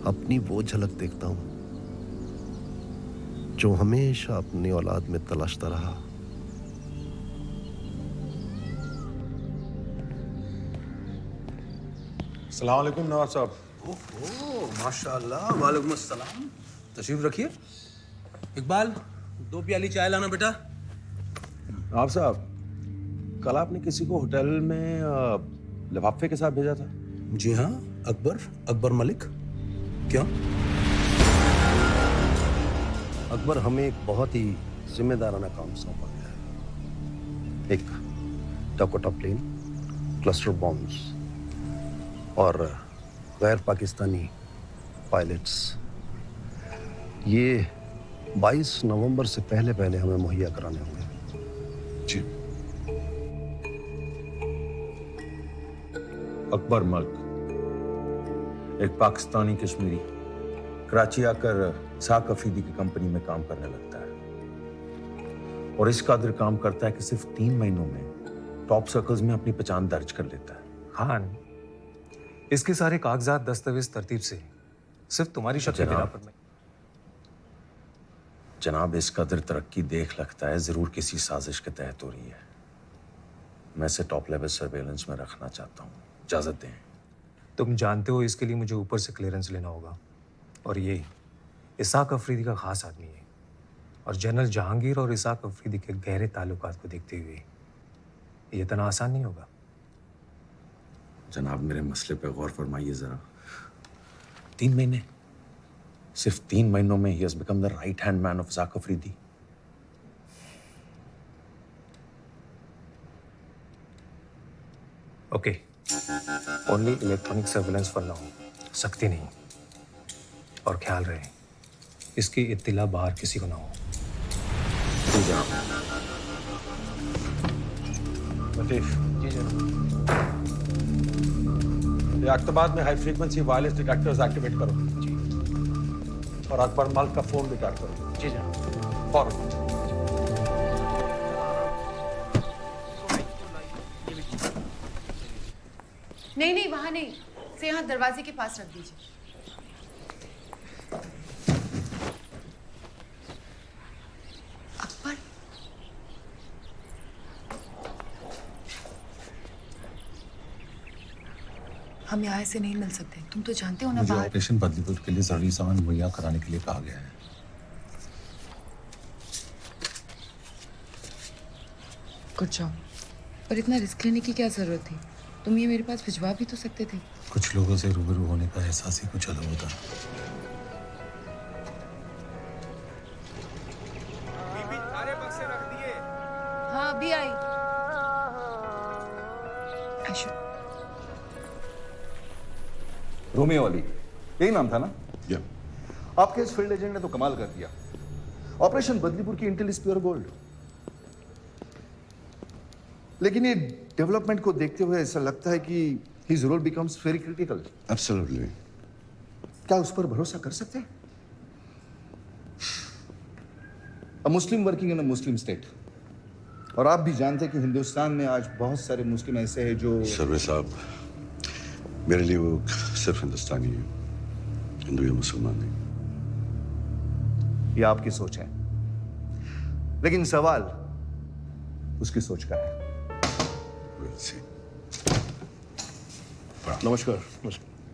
अपनी वो झलक देखता हूं जो हमेशा अपनी औलाद में तलाशता रहा। अस्सलाम वालेकुम नवाब साहब। ओहो, माशाल्लाह, वालेकुम अस्सलाम। तशरीफ रखिए। इकबाल, 2 प्याली चाय लाना बेटा। नवाब साहब, कल आपने किसी को होटल में लिफाफे के साथ भेजा था। जी हाँ, अकबर मलिक। क्यों? अकबर, हमें एक बहुत ही जिम्मेदाराना काम सौंपा गया है। एक डाकोटा प्लेन, क्लस्टर बॉम्ब्स और गैर पाकिस्तानी पायलट्स। ये 22 नवंबर से पहले हमें मुहैया कराने होंगे। जी। अकबर मलिक, एक पाकिस्तानी कश्मीरी, कराची आकर साक अफरीदी की कंपनी में काम करने लगता है और इस कदर काम करता है कि सिर्फ 3 महीनों में टॉप सर्कल्स में अपनी पहचान दर्ज कर लेता है। खान, इसके सारे कागजात दस्तावेज तरतीब से सिर्फ तुम्हारी शक के बिना पर। जनाब, इस कदर तरक्की देख लगता है जरूर किसी साजिश के तहत हो रही है। मैं इसे टॉप लेवल सर्वेलेंस में रखना चाहता हूँ। इजाजत दें। तुम जानते हो इसके लिए मुझे ऊपर से क्लियरेंस लेना होगा और ये इसाक अफरीदी का खास आदमी है और जनरल जहांगीर और इसाक अफरीदी के गहरे ताल्लुकात को देखते हुए ये इतना आसान नहीं होगा। जनाब, मेरे मसले पे गौर फरमाइए जरा। 3 महीने, सिर्फ 3 महीनों में ही has become the right hand man of Ishaq Afridi. Okay, only electronic surveillance for now, सख्ती नहीं। और ख्याल रहे इसकी इत्तिला बाहर किसी को ना हो। लतीफ, जी जनाब। ये अख्तबाद में high frequency wireless detectors activate करो। जी। और अकबर मलिक का फोन रिकॉर्ड करो। जी जनाब। फौरन। नहीं नहीं, वहां नहीं, से यहाँ दरवाजे के पास रख दीजिए। अकबर, हम यहाँ से नहीं मिल सकते, तुम तो जानते हो ना। मुझे बाहर ऑपरेशन बदलीपुर के लिए जरूरी सामान मुहैया कराने के लिए कहा गया है। Good job. पर इतना रिस्क लेने की क्या जरूरत थी? तुम ये मेरे पास भिजवा भी तो सकते थे। कुछ लोगों से रूबरू होने का एहसास ही कुछ अलग होता है। सारे बक्से रख दिए। हाँ अभी आई। आशु, रोमियो अली, यही नाम था ना? आपके इस फील्ड एजेंट ने तो कमाल कर दिया। ऑपरेशन बदलीपुर की इंटेल इज प्योर गोल्ड। लेकिन ये डेवलपमेंट को देखते हुए ऐसा लगता है कि his role becomes very critical. Absolutely. क्या उस पर भरोसा कर सकते हैं? A Muslim working in a Muslim state. और आप भी जानते हैं कि हिंदुस्तान में आज बहुत सारे मुस्लिम ऐसे हैं जो सर्वे साहब, मेरे लिए वो सिर्फ हिंदुस्तानी है, हिंदू या मुसलमान नहीं। ये आपकी सोच है, लेकिन सवाल उसकी सोच का है। नमस्कार।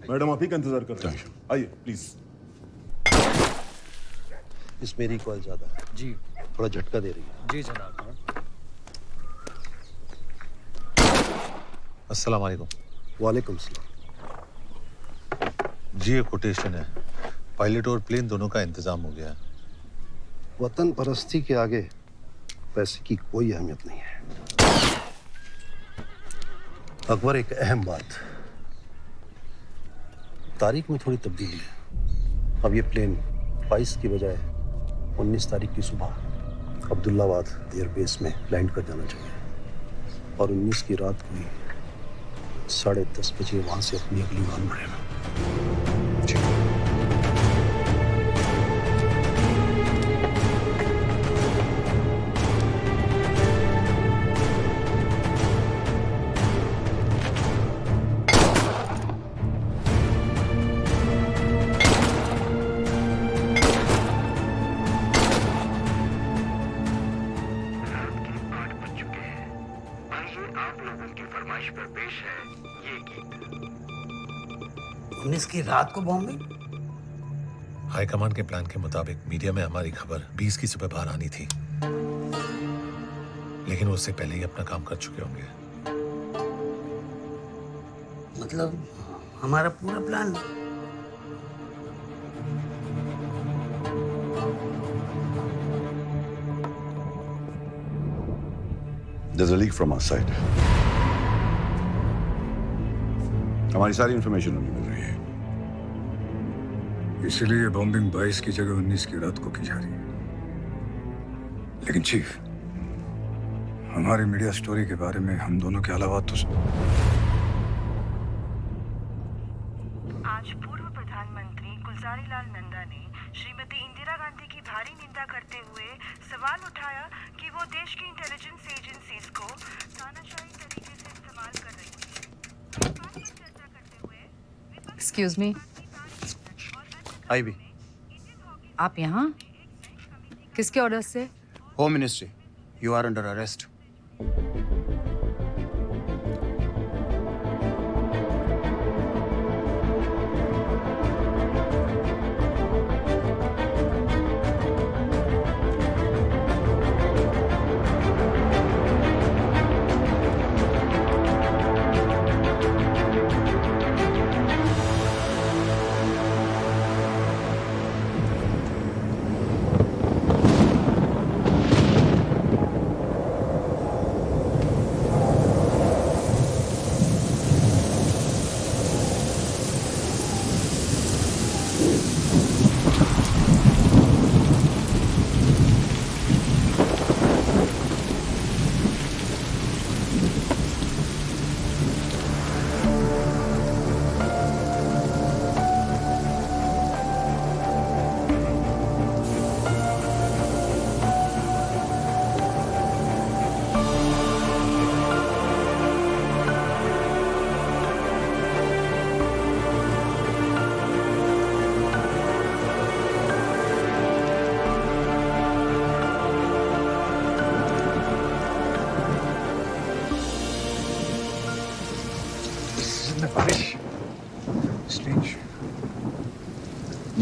मैडम आप ही का इंतजार कर रहे हैं, आइए प्लीज। इसमें रिकॉइल ज्यादा है जी, थोड़ा झटका दे रही है। जी जनाब। अस्सलाम वालेकुम। वालेकुम सलाम। जी ये कोटेशन है। पायलट और प्लेन दोनों का इंतजाम हो गया है। वतन परस्ती के आगे पैसे की कोई अहमियत नहीं है। अकबर, एक अहम बात, तारीख में थोड़ी तब्दीली है। अब ये प्लेन 22 की बजाय 19 तारीख की सुबह अब्दुल्लाबाद एयरबेस में लैंड कर जाना चाहिए और 19 की रात को ही 10:30 बजे वहां से अपनी अगली उड़ान भरेगा। की रात को बॉम्बे। हाईकमान के प्लान के मुताबिक मीडिया में हमारी खबर 20 की सुबह बाहर आनी थी, लेकिन वो उससे पहले ही अपना काम कर चुके होंगे। मतलब हमारा पूरा plan. There's a leak from our side. हमारी सारी इंफॉर्मेशन उन्हें मिल रही है। इसलिए बॉम्बिंग 22 की जगह 19 की रात को की जा रही है। लेकिन चीफ, हमारी मीडिया स्टोरी के बारे में हम दोनों के अलावा तो आज पूर्व प्रधानमंत्री गुलजारीलाल नंदा ने श्रीमती इंदिरा गांधी की भारी निंदा करते हुए सवाल उठाया कि वो देश की इंटेलिजेंस एजेंसीज को तानाशाही तरीके से इस्तेमाल कर रही थी। Excuse me. आई भी। आप यहाँ किसके ऑर्डर से? Home ministry, you are under arrest.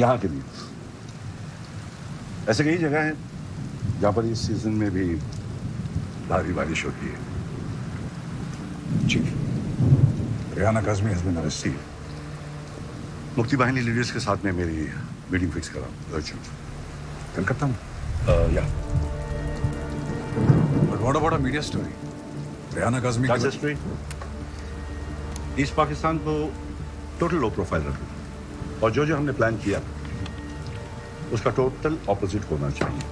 यहाँ के न्यूज। ऐसे कई जगह हैं जहाँ पर इस सीजन में भी भारी बारिश होती है। Chief, Rehana Kazmi has been arrested. मुक्ति बाहिनी लीडर्स के साथ में मेरी मीटिंग फिक्स कराओ अर्जेंट। कलकत्ता में? या। But what about a media story? Rehana Kazmi क्या स्टोरी? ईस्ट पाकिस्तान को टोटल लो प्रोफाइल रखना और जो जो हमने प्लान किया उसका टोटल ऑपोजिट होना चाहिए।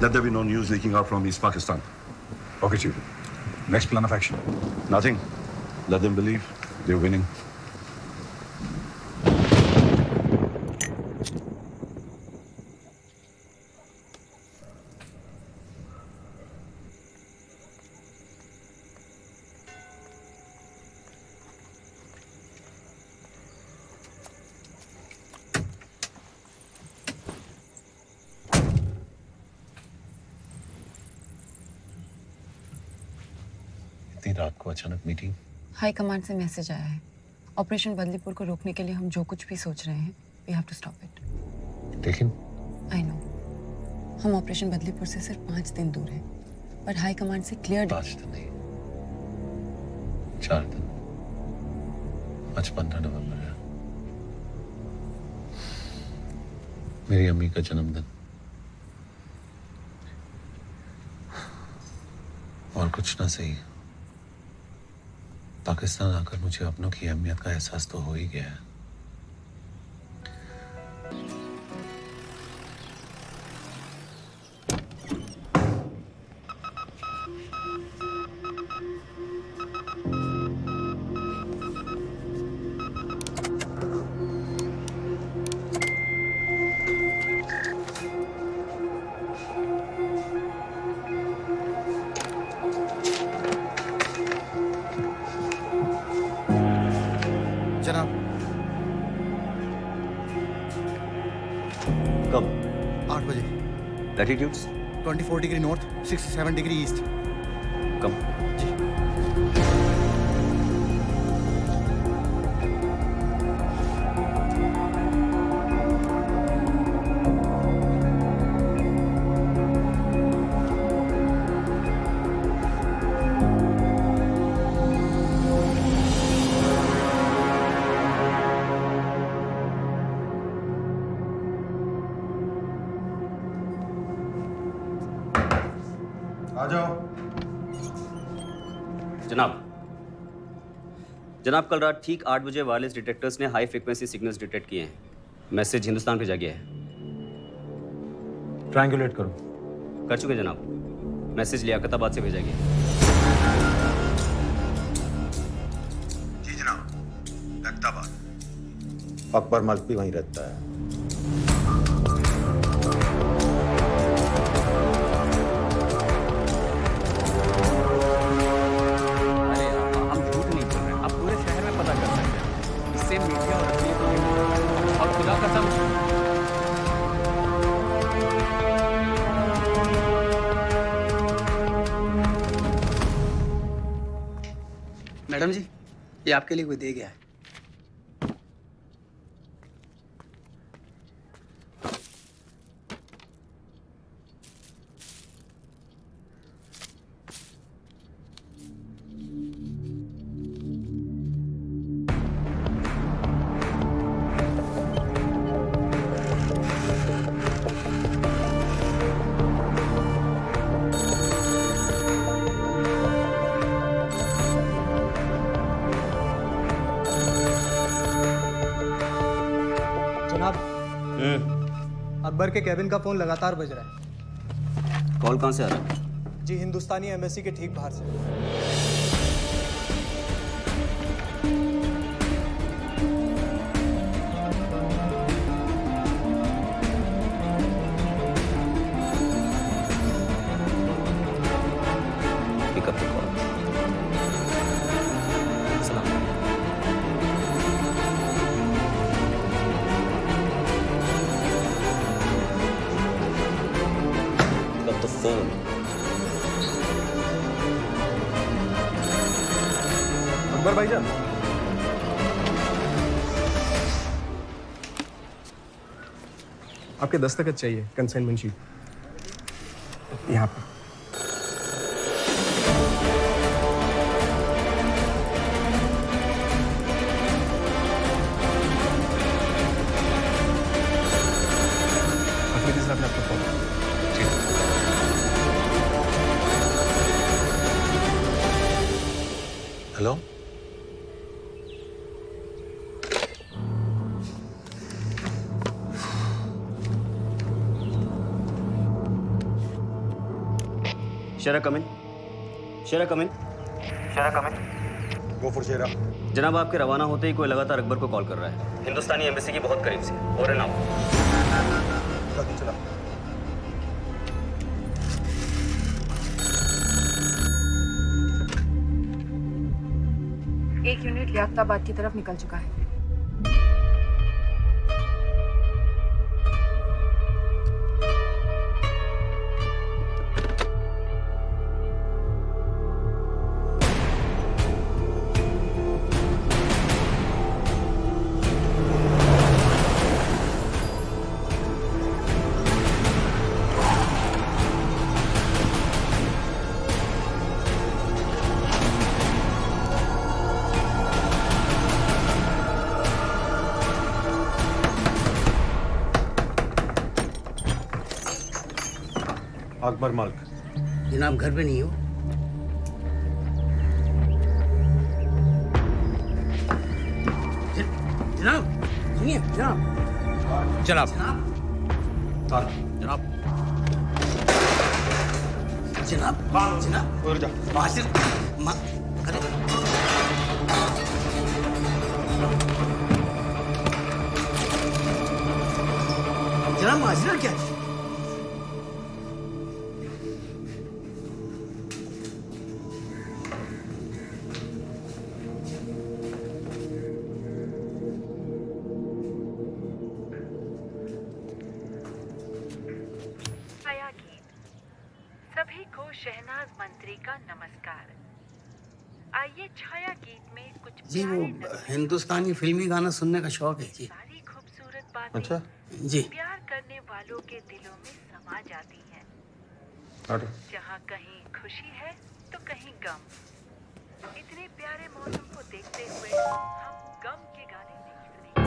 Let there be no news leaking out from East Pakistan. Okay, Chief. Next plan of action? Nothing. Let them believe they're winning. इतनी रात को अचानक मीटिंग? हाई कमांड से मैसेज आया है। ऑपरेशन बदलीपुर को रोकने के लिए हम जो कुछ भी सोच रहे हैं, we have to stop it. लेकिन आई नो, हम ऑपरेशन बदलीपुर से सिर्फ 5 दिन दूर हैं, पर हाई कमांड से क्लियर 5 दिन नहीं, 4 दिन। आज 15 नवंबर है, मेरी अम्मी का जन्मदिन। और कुछ ना सही, पाकिस्तान आकर मुझे अपनों की अहमियत का एहसास तो हो ही गया है। जनाब, कब? 8 बजे। Latitudes? 24 degree north, 67 degree east. Come. आ जाओ। जनाब, कल रात ठीक 8 बजे वायरलेस डिटेक्टर्स ने हाई फ्रीक्वेंसी सिग्नल्स डिटेक्ट किए हैं। मैसेज हिंदुस्तान भेजा गया है। ट्रायंगुलेट करो। कर चुके जनाब। मैसेज लियाकताबाद से भेजा गया। जी जनाब, लियाकताबाद। अकबर मल्क भी वहीं रहता है। मैडम जी, ये आपके लिए कोई दे गया है। अकबर के कैबिन का फोन लगातार बज रहा है। कॉल कहाँ से आ रहा है? जी, हिंदुस्तानी एम्बेसी के ठीक बाहर से। Pick up the call. Phone. Akbar भाईजान, आपके दस्तखत चाहिए कंसाइनमेंट शीट यहाँ पर। अफरीदी साहब ने आपको phone hello Shera coming, Shera coming, Shera coming. Go for Shera. जनाब, आपके रवाना होते ही कोई लगातार अकबर को कॉल कर रहा है, हिंदुस्तानी एम्बेसी की बहुत करीब से। और नाउ चला। एक यूनिट लियाकताबाद की तरफ निकल चुका है। अकबर मालिक। जनाब घर पे नहीं हो? जनाब सुनिए जनाब। जनाब जनाब जनाब जनाब उधर जा। माजिर अरे जनाब माजिरा क्या है? सभी को शहनाज मंत्री का नमस्कार। आइए छाया गीत में कुछ जी वो हिंदुस्तानी फिल्मी गाना सुनने का शौक है जी। सारी खूबसूरत बातें अच्छा जी प्यार करने वालों के दिलों में समा जाती हैं। जहाँ कहीं खुशी है तो कहीं गम। इतने प्यारे मौसम को देखते हुए हम गम के गाने नहीं सुनेंगे।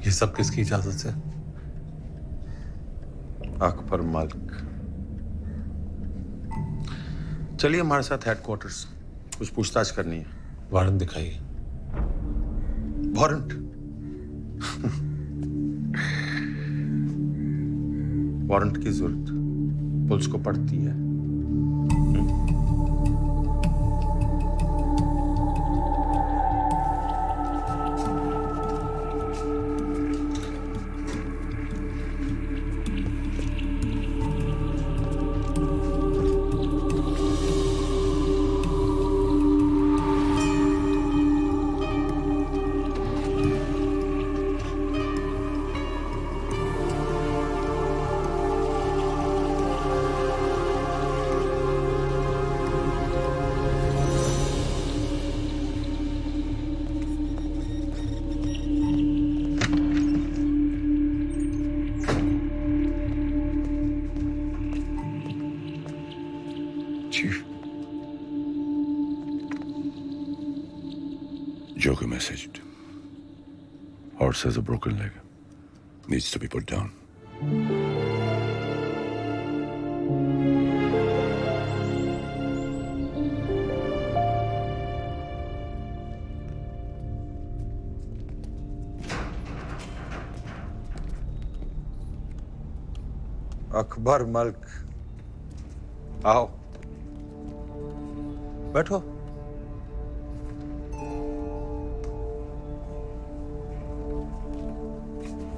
ये सब किसकी इजाजत से? अकबर मालिक। चलिए हमारे साथ हेडक्वार्टर्स, कुछ पूछताछ करनी है। वारंट दिखाइए। वारंट? वारंट की जरूरत पुलिस को पड़ती है। Chief, Joker messaged. Horse has a broken leg. Needs to be put down. Akbar मल्क, आओ बैठो।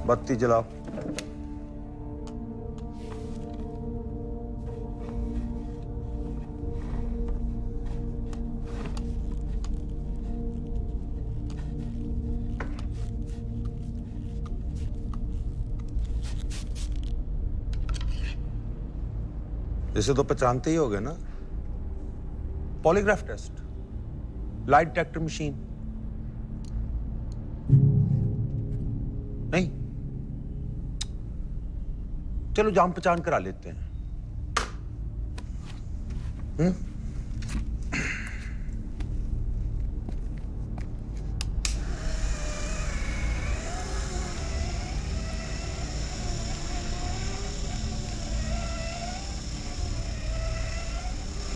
बत्ती जलाओ। इसे तो पहचानते ही होगे ना, polygraph test, light detector machine. नहीं, चलो जान पहचान करा लेते हैं।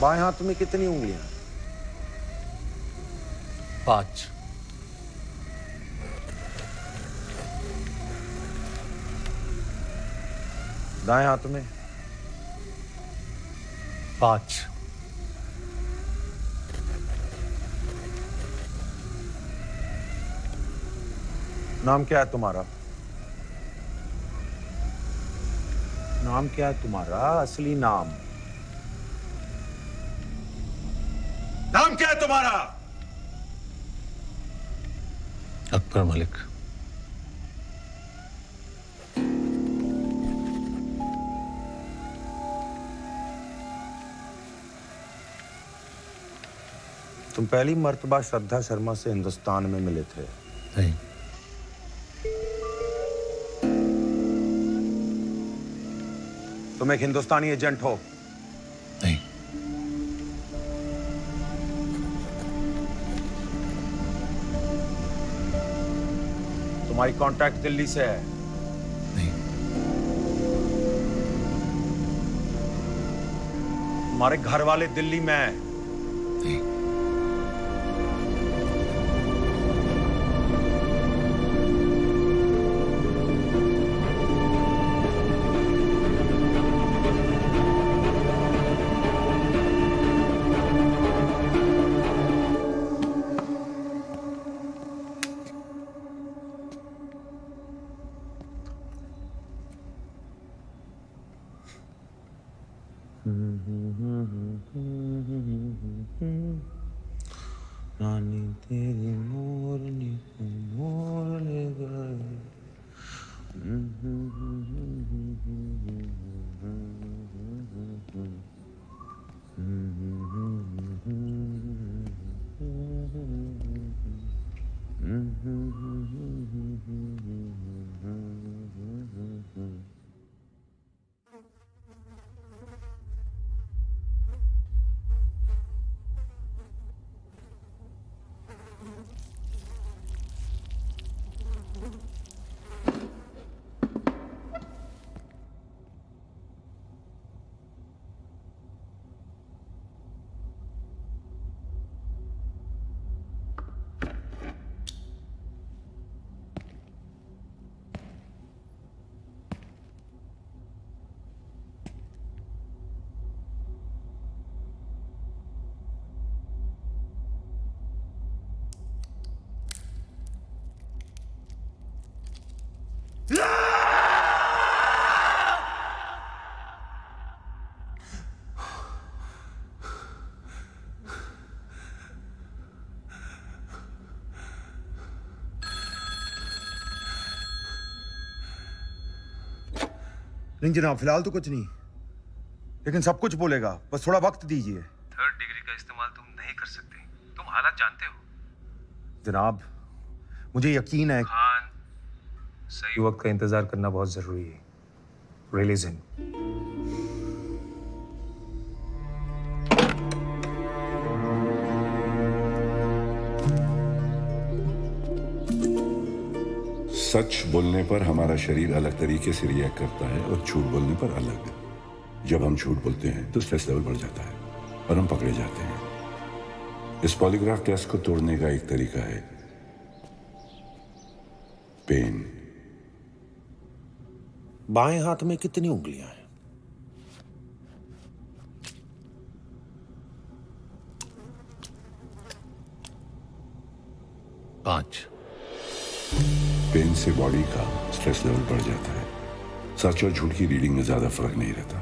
बाएं हाथ में कितनी उंगलियां? 5। दाएं हाथ में? 5। नाम क्या है तुम्हारा? नाम क्या है तुम्हारा? असली नाम नाम क्या है तुम्हारा? अकबर मलिक। तुम पहली मर्तबा श्रद्धा शर्मा से हिंदुस्तान में मिले थे? नहीं। तुम एक हिंदुस्तानी एजेंट हो? नहीं। तुम्हारी कॉन्ट्रैक्ट दिल्ली से है? नहीं। तुम्हारे घर वाले दिल्ली में हैं? नहीं। नानी तेरी मोरनी को मोर ले गए। नहीं जनाब, फिलहाल तो कुछ नहीं, लेकिन सब कुछ बोलेगा, बस थोड़ा वक्त दीजिए। 3rd डिग्री का इस्तेमाल तुम नहीं कर सकते, तुम हालात जानते हो। जनाब, मुझे यकीन है। खान, सही वक्त का इंतजार करना बहुत जरूरी है। Release him. सच बोलने पर हमारा शरीर अलग तरीके से रिएक्ट करता है और झूठ बोलने पर अलग। जब हम झूठ बोलते हैं तो स्ट्रेस लेवल बढ़ जाता है और हम पकड़े जाते हैं। इस पॉलीग्राफ टेस्ट को तोड़ने का एक तरीका है पेन। बाएं हाथ में कितनी उंगलियां हैं? 5। पेन से बॉडी का स्ट्रेस लेवल बढ़ जाता है। सच और झूठ की रीडिंग में ज्यादा फर्क नहीं रहता।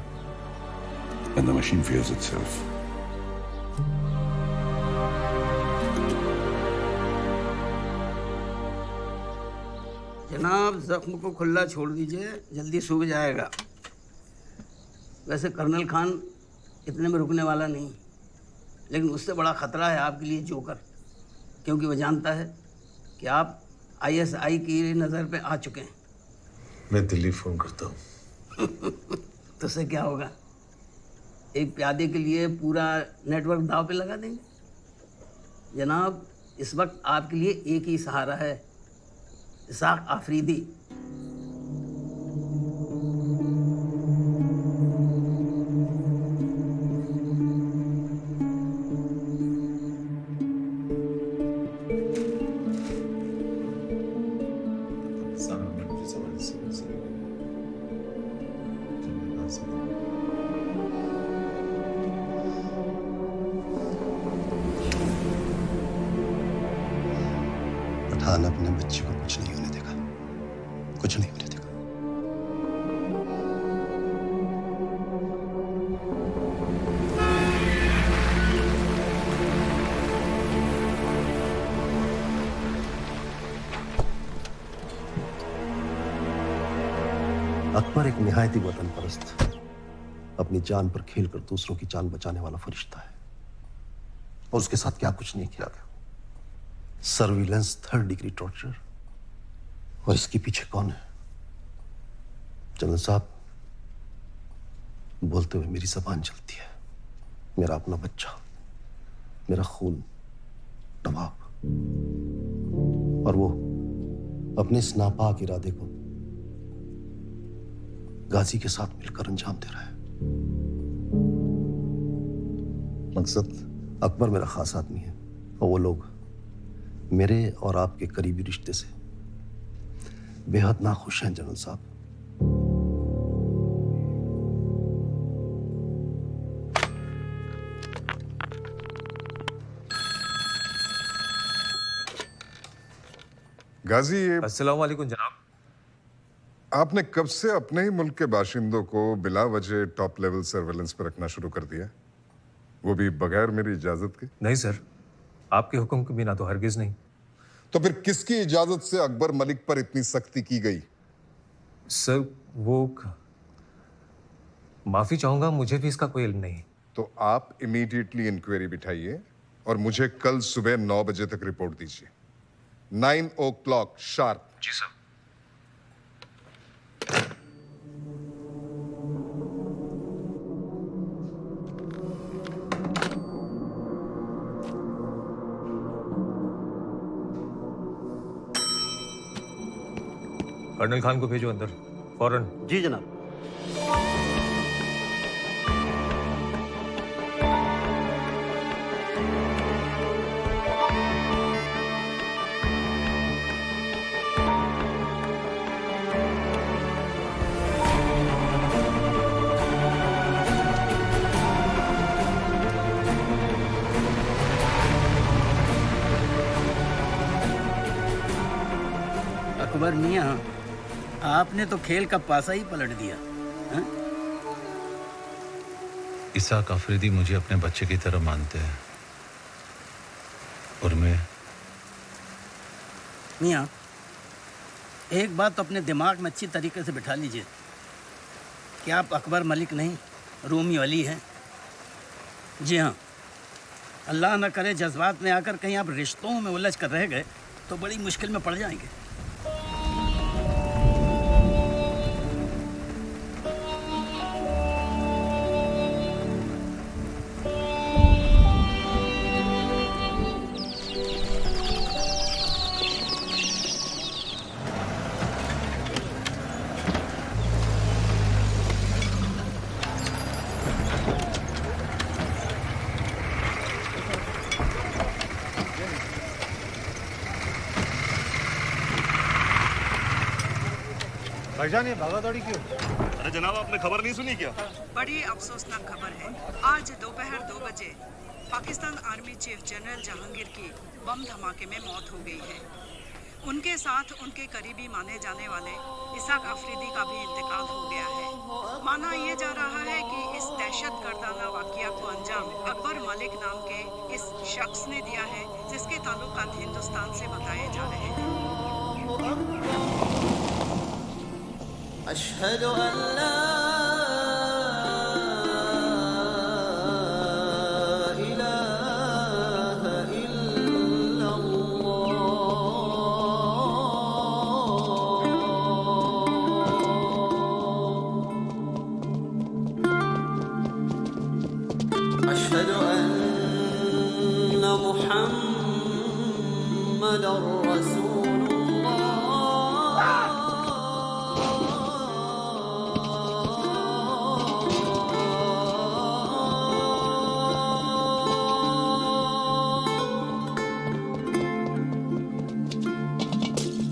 And the machine feels itself. जनाब, जख्म को खुला छोड़ दीजिए, जल्दी सूख जाएगा। वैसे कर्नल खान इतने में रुकने वाला नहीं, लेकिन उससे बड़ा खतरा है आपके लिए जोकर, क्योंकि वह जानता है कि आप ISI की नज़र पे आ चुके हैं। मैं दिल्ली फोन करता हूँ। तो उससे क्या होगा? एक प्यादे के लिए पूरा नेटवर्क दाव पे लगा देंगे। जनाब, इस वक्त आपके लिए एक ही सहारा है, इसाक आफरीदी। पठान अपने बच्चे को कुछ नहीं होने देगा, कुछ नहीं होने देगा। अकबर एक निहायती वतन परस्त, अपनी जान पर खेलकर दूसरों की जान बचाने वाला फरिश्ता है, और उसके साथ क्या कुछ नहीं किया गया। सर्विलेंस, 3rd डिग्री टॉर्चर, और इसके पीछे कौन है? जनरल साहब, बोलते हुए मेरी जबान चलती है। मेरा अपना बच्चा, मेरा खून, नवाब, और वो अपने इस नापाक इरादे को गाजी के साथ मिलकर अंजाम दे रहा है। मकसद, अकबर मेरा खास आदमी है, और वो लोग मेरे और आपके करीबी रिश्ते से बेहद नाखुश हैं जनरल साहब। गाजी, ये अस्सलाम वालेकुम जनाब। आपने कब से अपने ही मुल्क के बाशिंदों को बिला वजह टॉप लेवल सर्वेलेंस पर रखना शुरू कर दिया, वो भी बगैर मेरी इजाजत के? नहीं सर, आपके हुक्म के बिना तो हरगिज नहीं। तो फिर किसकी इजाजत से अकबर मलिक पर इतनी सख्ती की गई? सर, वो माफी चाहूंगा, मुझे भी इसका कोई इल्म नहीं। तो आप इमीडिएटली इंक्वायरी बिठाइए और मुझे कल सुबह 9 बजे तक रिपोर्ट दीजिए। 9 o'clock शार्प। जी सर। कर्नल खान को भेजो अंदर फौरन। जी जनाब। अकबर मियां, आपने तो खेल का पासा ही पलट दिया। हा? इसाक आफरीदी मुझे अपने बच्चे की तरह मानते हैं, और मैं। मियां, एक बात तो अपने दिमाग में अच्छी तरीके से बिठा लीजिए कि आप अकबर मलिक नहीं, रूमी अली हैं। जी हाँ, अल्लाह न करे जज्बात में आकर कहीं आप रिश्तों में उलझ कर रह गए तो बड़ी मुश्किल में पड़ जाएंगे। भाईजान ये भागा दौड़ी क्यों? अरे जनाब आपने खबर नहीं सुनी क्या? बड़ी अफसोसनाक खबर है। आज दोपहर 2 बजे Pakistan army chief general Jahangir की बम धमाके में मौत हो गई है। उनके साथ उनके करीबी माने जाने वाले इसाक अफरीदी का भी इंतकाल हो गया है। माना यह जा रहा है कि इस दहशत गर्दाना वाकया को अंजाम अकबर मलिक नाम के इस शख्स ने दिया है, जिसके ताल्लुकात हिंदुस्तान से बताए जा रहे हैं। अशहदु अल्ला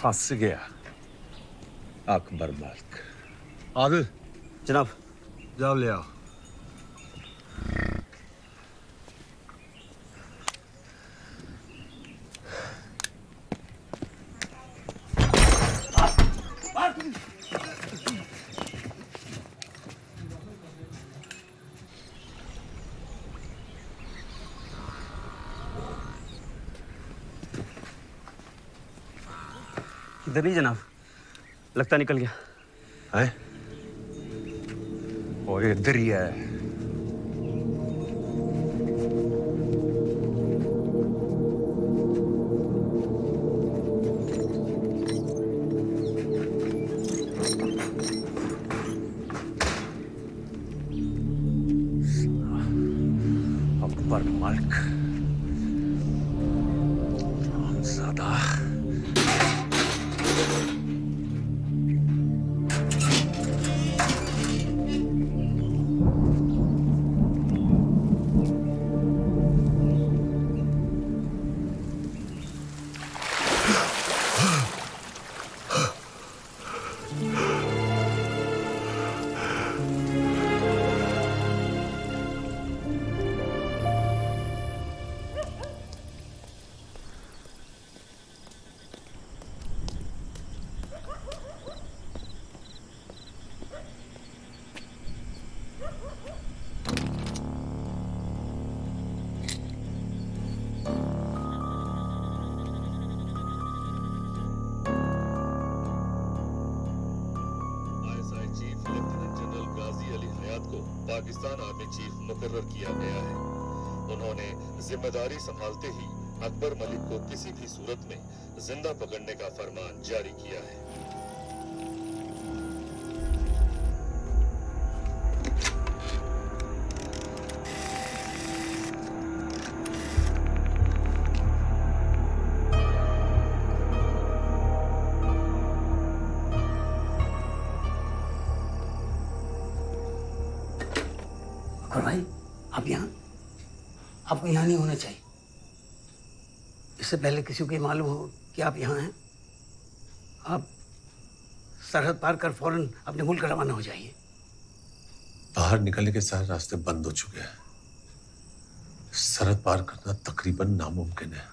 फंस गया अकबर मलिक। आदिल जनाब जाओ ले आओ। इधर नहीं जनाब, लगता निकल गया है। और इधर ही है। अकबर मलिक रामज़ादा। पाकिस्तान आर्मी चीफ मुकर्रर किया गया है। उन्होंने जिम्मेदारी संभालते ही अकबर मलिक को किसी भी सूरत में जिंदा पकड़ने का फरमान जारी किया है। और भाई आप यहाँ, आपको यहाँ नहीं होना चाहिए। इससे पहले किसी को ये मालूम हो कि आप यहाँ हैं, आप सरहद पार कर फौरन अपने मुल्क रवाना हो जाइए। बाहर निकलने के सारे रास्ते बंद हो चुके हैं। सरहद पार करना तकरीबन नामुमकिन है।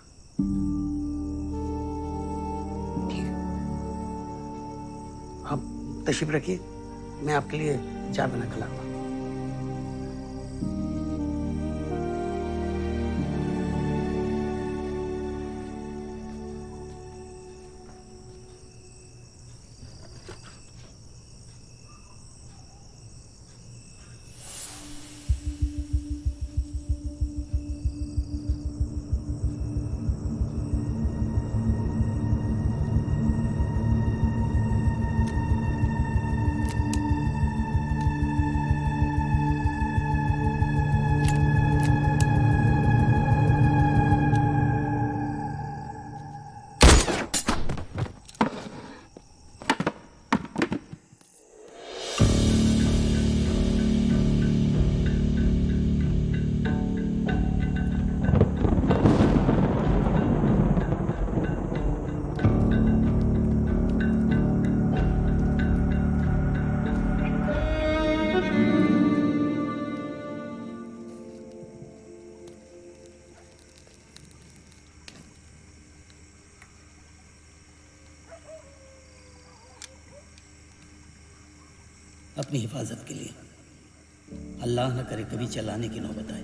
ठीक है, आप तशरीफ रखिए, मैं आपके लिए चाय बना कर लाता हूँ। अपनी हिफाजत के लिए अल्लाह न करे कभी चलाने की नौबत आए।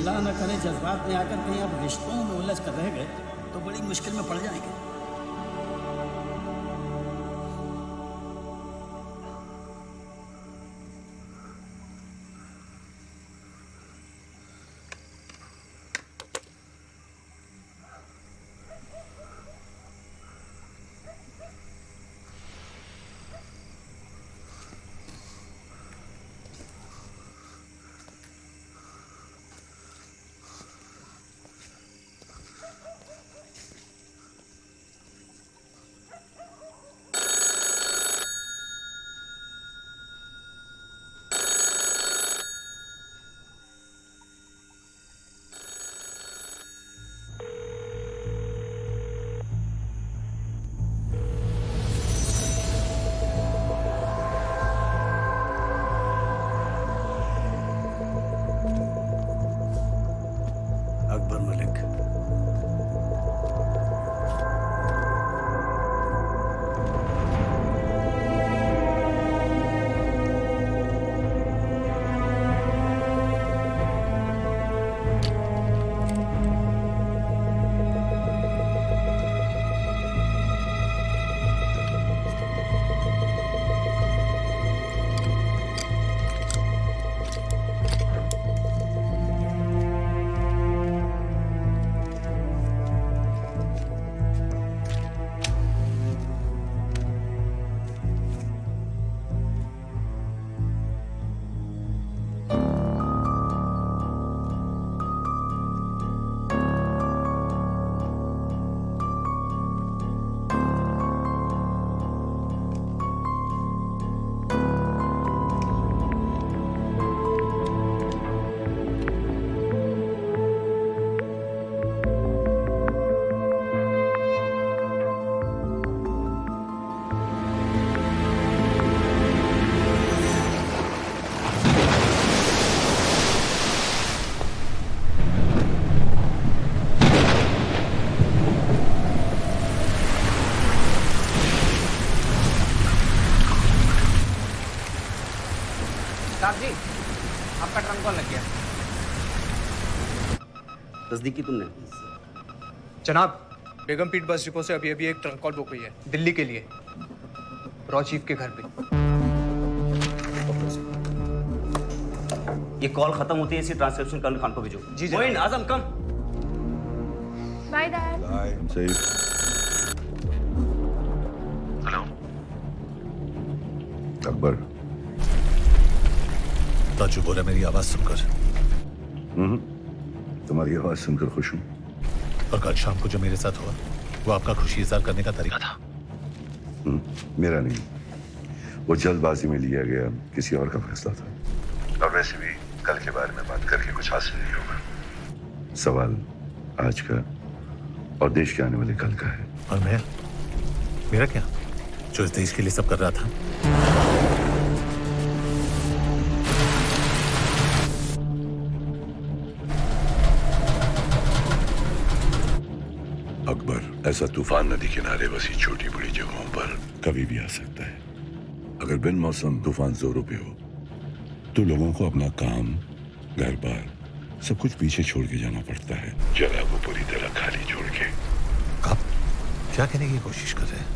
अल्लाह न करे जज्बात में आकर कहीं आप रिश्तों में उलझ कर रह गए तो बड़ी मुश्किल में पड़ जाएंगे। अकबर मलिक, साहब जी, आपका ट्रंक कॉल लग गया। तस्दीक की तुमने? जनाब, बेगमपीट बस डिपो से अभी एक ट्रंक कॉल बुक हुई है दिल्ली के लिए, रॉ चीफ के घर पे। ये कॉल खत्म होती है, इसी ट्रांसक्रिप्शन कर्नल खान को भेजो। जी Moin, Azam come. Bye dad. सही। हेलो अकबर। ताजु बोला मेरी आवाज सुनकर। तुम्हारी आवाज सुनकर खुश हूँ। और कल शाम को जो मेरे साथ हुआ वो आपका खुशी इजहार करने का तरीका था। मेरा नहीं, वो जल्दबाजी में लिया गया किसी और का फैसला था। और वैसे भी कल के बारे में बात करके कुछ हासिल नहीं होगा। सवाल आज का और देश के आने वाले कल का है। और मेरा क्या, जो इस देश के लिए सब कर रहा था। अकबर, ऐसा तूफान नदी किनारे बसी छोटी बड़ी जगहों पर कभी भी आ सकता है। अगर बिन मौसम तूफान जोरों पे हो तो लोगों को अपना काम, घर बार सब कुछ पीछे छोड़ के जाना पड़ता है, जगह को पूरी तरह खाली छोड़ के। आप क्या कहने की कोशिश कर रहे हैं?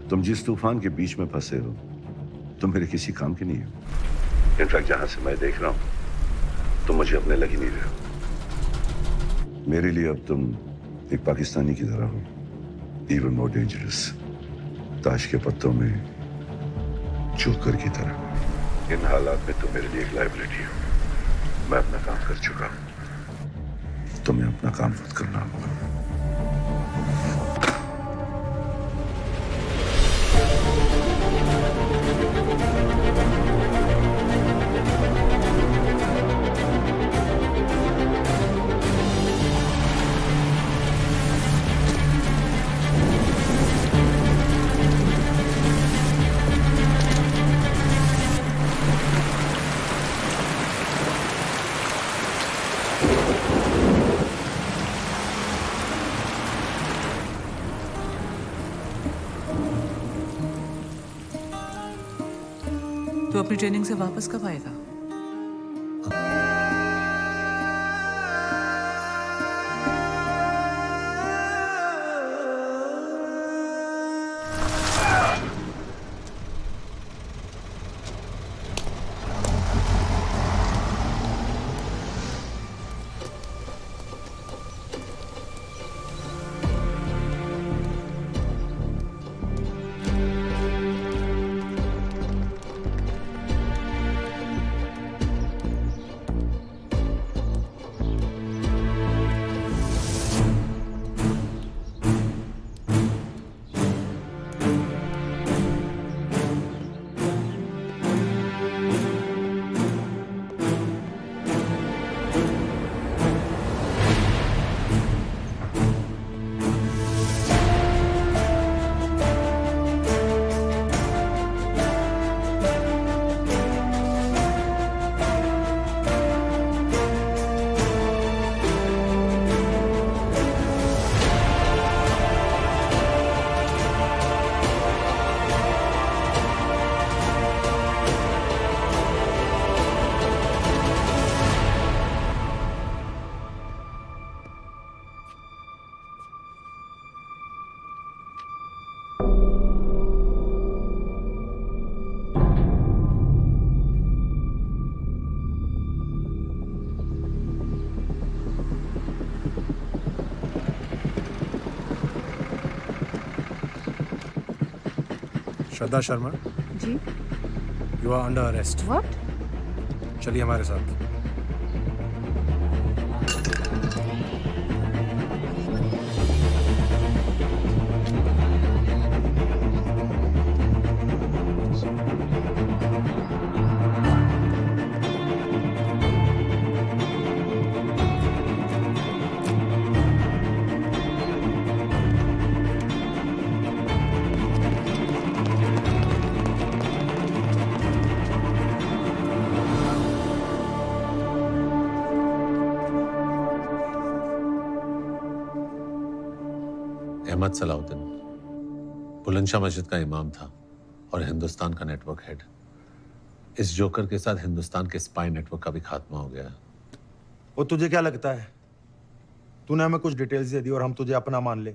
तुम जिस तूफान के बीच में फंसे हो तुम मेरे किसी काम के नहीं हो। इनफैक्ट जहां से मैं देख रहा हूं तुम मुझे अपने लग ही नहीं रहे हो। मेरे लिए अब तुम एक पाकिस्तानी की तरह हो, इवन मोर डेंजरस, ताश के पत्तों में जोकर की तरह। इन हालात में तुम मेरे लिए एक लाइबिलिटी हो। मैं अपना काम कर चुका हूं, तुम्हें अपना काम खुद करना होगा। तो अपनी ट्रेनिंग से वापस कब आएगा? Shraddha Sharma ji. You are under arrest. What? चलिए हमारे साथ। अहमद सलाउद्दीन बुलंदशाह मस्जिद का इमाम था और हिंदुस्तान का नेटवर्क हेड। इस जोकर के साथ हिंदुस्तान के स्पाई नेटवर्क का भी खात्मा हो गया। वो तुझे क्या लगता है तूने हमें कुछ डिटेल्स दे दी और हम तुझे अपना मान ले।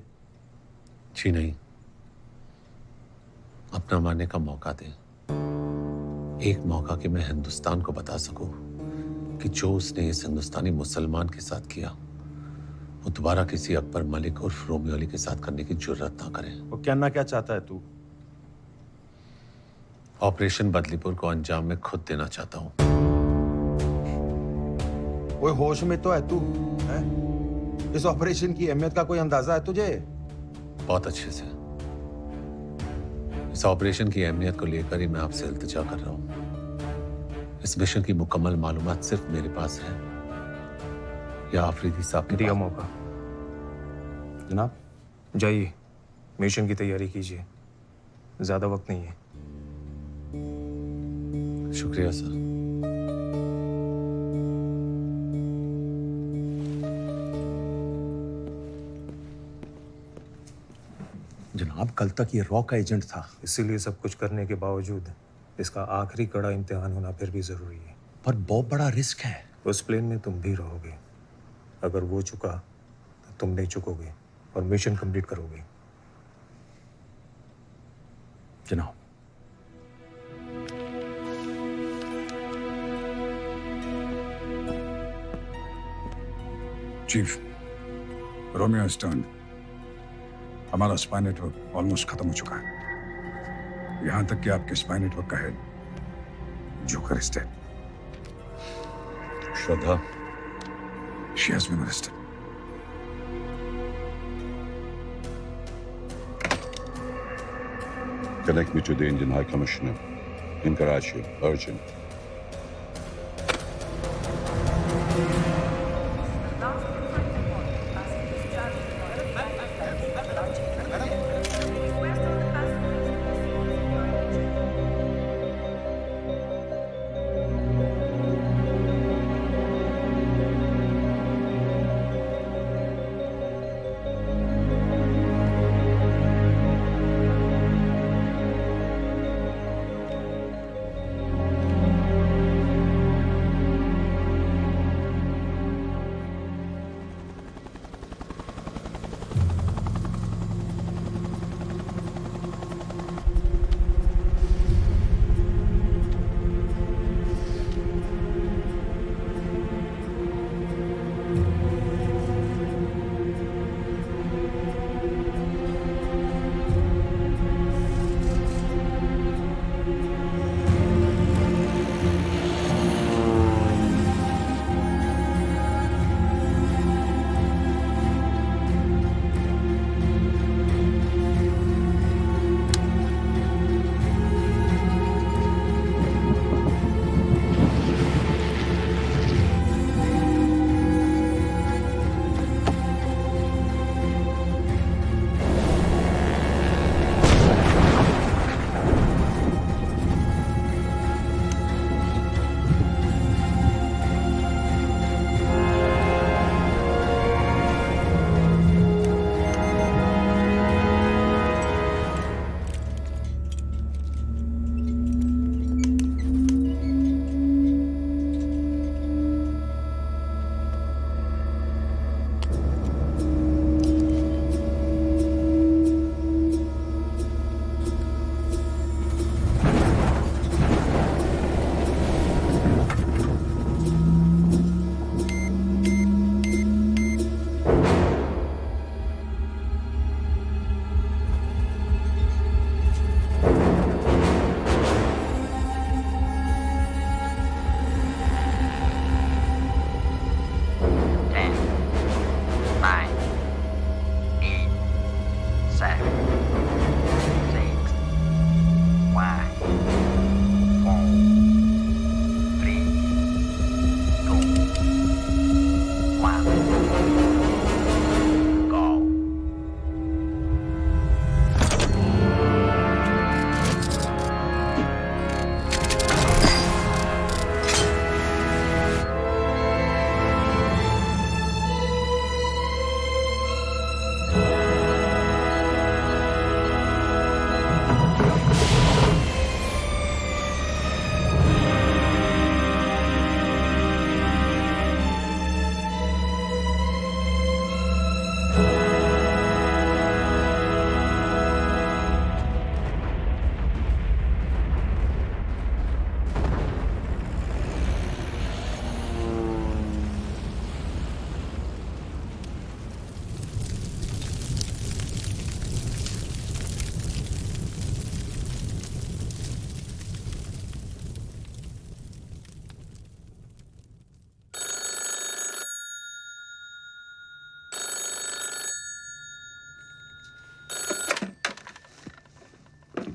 जी नहीं, अपना मानने का मौका दे। एक मौका कि मैं हिंदुस्तान को बता सकूं कि जो उसने इस हिंदुस्तानी मुसलमान के साथ किया वो दोबारा किसी अकबर मलिक उर्फ रोमियो अली के साथ करने की जुर्रत ना करे। वो कहना क्या चाहता है तू? ऑपरेशन बदलीपुर को अंजाम में खुद देना चाहता हूं। कोई होश में तो है तू? हैं? इस ऑपरेशन की अहमियत का कोई अंदाजा है तुझे? बहुत अच्छे से। इस ऑपरेशन की अहमियत को लेकर ही मैं आपसे इल्तिजा कर रहा हूं। इस मिशन की मुकम्मल मालूमात सिर्फ मेरे पास है या आफरीदी साहब के दिया पास? मौका। जनाब जाइए, मिशन की तैयारी कीजिए, ज्यादा वक्त नहीं है। शुक्रिया सर। जनाब कल तक ये रॉ का एजेंट था। इसीलिए सब कुछ करने के बावजूद इसका आखिरी कड़ा इम्तिहान होना फिर भी जरूरी है। पर बहुत बड़ा रिस्क है। उस प्लेन में तुम भी रहोगे। अगर वो चुका तो तुम नहीं चुकोगे और मिशन कंप्लीट करोगे। जनाब चीफ, रोमियो स्टर्न, हमारा स्पाई नेटवर्क ऑलमोस्ट खत्म हो चुका है। यहां तक कि आपके स्पाई नेटवर्क का head joker is dead. Shraddha, she has been arrested. Connect me to the Indian High Commissioner in Karachi. Urgent.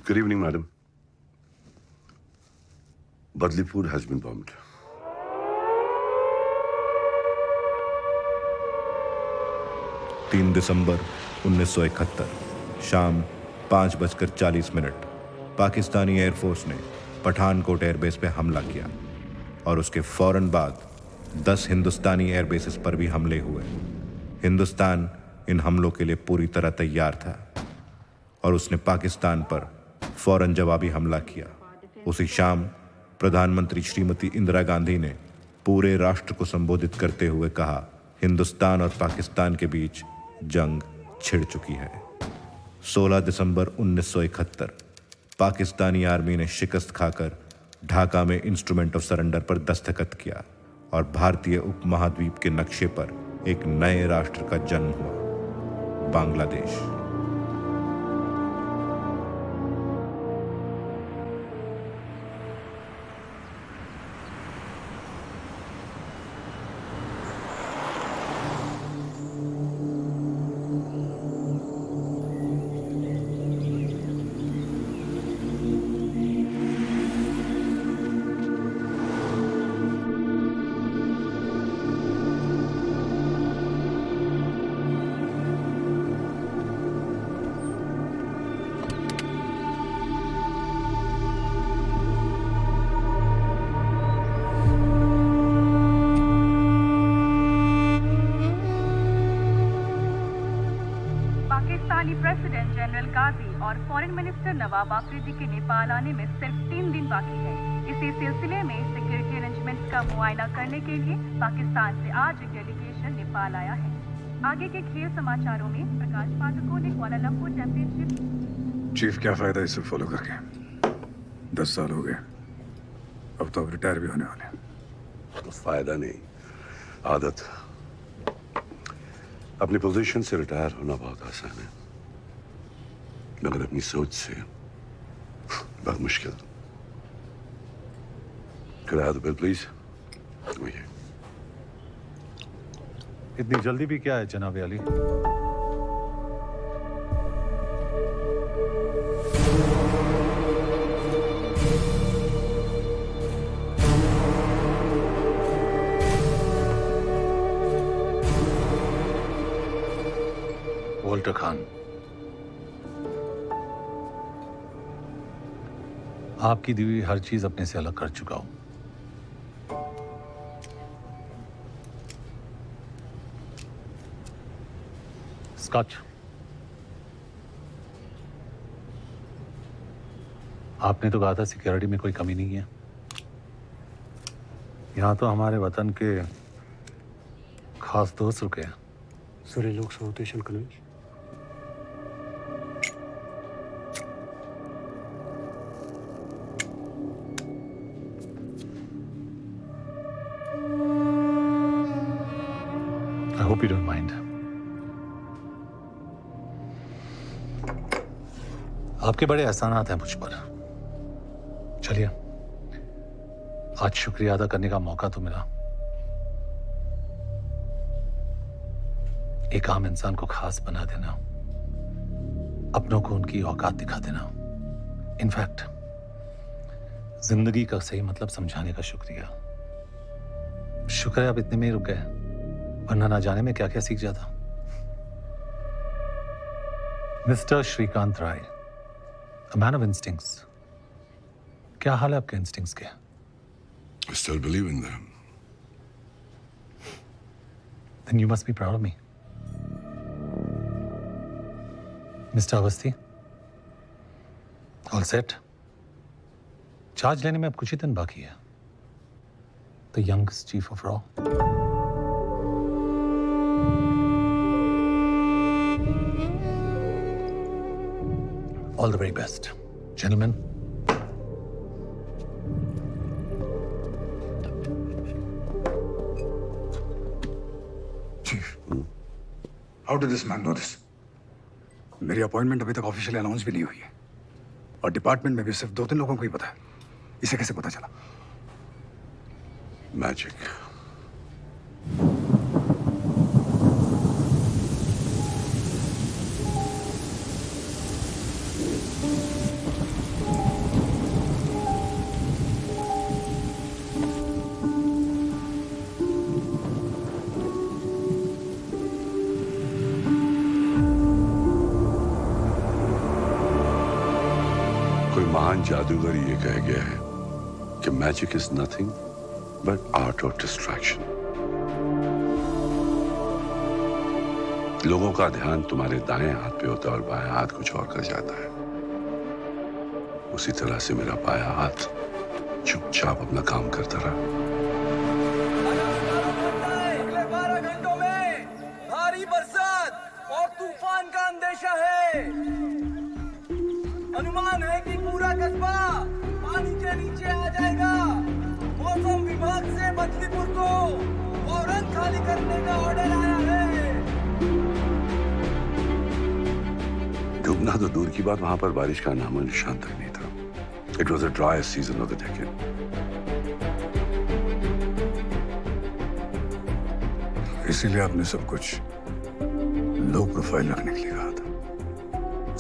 Good evening, madam. Badlipur has been bombed. December 1971 शाम 5:40 पाकिस्तानी एयरफोर्स ने पठानकोट एयरबेस पे हमला किया और उसके फौरन बाद 10 हिंदुस्तानी एयरबेसेस पर भी हमले हुए। हिंदुस्तान इन हमलों के लिए पूरी तरह तैयार था और उसने पाकिस्तान पर फौरन जवाबी हमला किया। उसी शाम प्रधानमंत्री श्रीमती इंदिरा गांधी ने पूरे राष्ट्र को संबोधित करते हुए कहा, हिंदुस्तान और पाकिस्तान के बीच जंग छिड़ चुकी है। 16 दिसंबर 1971 पाकिस्तानी आर्मी ने शिकस्त खाकर ढाका में इंस्ट्रूमेंट ऑफ सरेंडर पर दस्तखत किया और भारतीय उपमहाद्वीप के नक्शे पर एक नए राष्ट्र का जन्म हुआ, बांग्लादेश। पाकिस्तानी प्रेसिडेंट जनरल गाजी और फॉरेन मिनिस्टर नवाब आफरीदी के नेपाल आने में सिर्फ 3 दिन बाकी है। इसी सिलसिले में सिक्योरिटी अरेंजमेंट्स का मुआयना करने के लिए पाकिस्तान से आज एक डेलीगेशन नेपाल आया है। आगे के खेल समाचारों में प्रकाश पाठकों ने कुआलालंपुर चैंपियनशिप। चीफ, क्या फायदा इसे फॉलो करके? 10 साल हो गए, अब तो रिटायर भी होने वाले हैं। फायदा नहीं, आदत। अपनी पोजीशन से रिटायर होना बहुत आसान है, मगर अपनी सोच से बहुत मुश्किल। किराया दो बिल प्लीज। इतनी जल्दी भी क्या है जनाब अली? वॉल्टर खान, आपकी दी हुई हर चीज अपने से अलग कर चुका हूं। स्कॉच, आपने तो कहा था सिक्योरिटी में कोई कमी नहीं है। यहां तो हमारे वतन के खास दोस्त रुके हैं। Sorry, looks rotation convince. I hope you don't mind. आपके बड़े एहसानात हैं मुझ पर। चलिए, आज शुक्रिया अदा करने का मौका तो मिला। एक आम इंसान को खास बना देना, अपनों को उनकी औकात दिखा देना, इनफैक्ट जिंदगी का सही मतलब समझाने का शुक्रिया। शुक्र है आप इतने में ही रुक गए, वरना ना जाने में क्या क्या सीख जाता। Mister Shrikant Rai, a man of instincts. क्या हाल है आपके इंस्टिंक्ट्स के? I still believe in them. Then you must be proud of me. Mister Awasthi, all set? Charge लेने में अब कुछ ही दिन बाकी है। द यंगेस्ट चीफ ऑफ रॉ। All the very best, gentleman. Chief, how did this man know this? मेरी अपॉइंटमेंट अभी तक ऑफिशियली अनाउंस भी नहीं हुई है और डिपार्टमेंट में भी सिर्फ 2-3 लोगों को ही पता है। इसे कैसे पता चला? मैजिक। महान जादूगर ये कह गया है कि magic is nothing but art of distraction. लोगों का ध्यान तुम्हारे दाएं हाथ पे होता है और बाएं हाथ कुछ और कर जाता है। उसी तरह से मेरा बायां हाथ चुपचाप अपना काम करता रहा। अगले 12 घंटों में भारी बरसात और तूफान का अंदेशा है। अनुमान है कि पूरा कस्बा पानी के नीचे आ जाएगा। मौसम विभाग से बदलीपुर को फौरन खाली करने का ऑर्डर आया है। डूबना तो दूर की बात, वहां पर बारिश का नामो निशान तक नहीं था। It was the driest season of the decade. इसीलिए आपने सब कुछ लो प्रोफाइल रखने के लिए कहा था।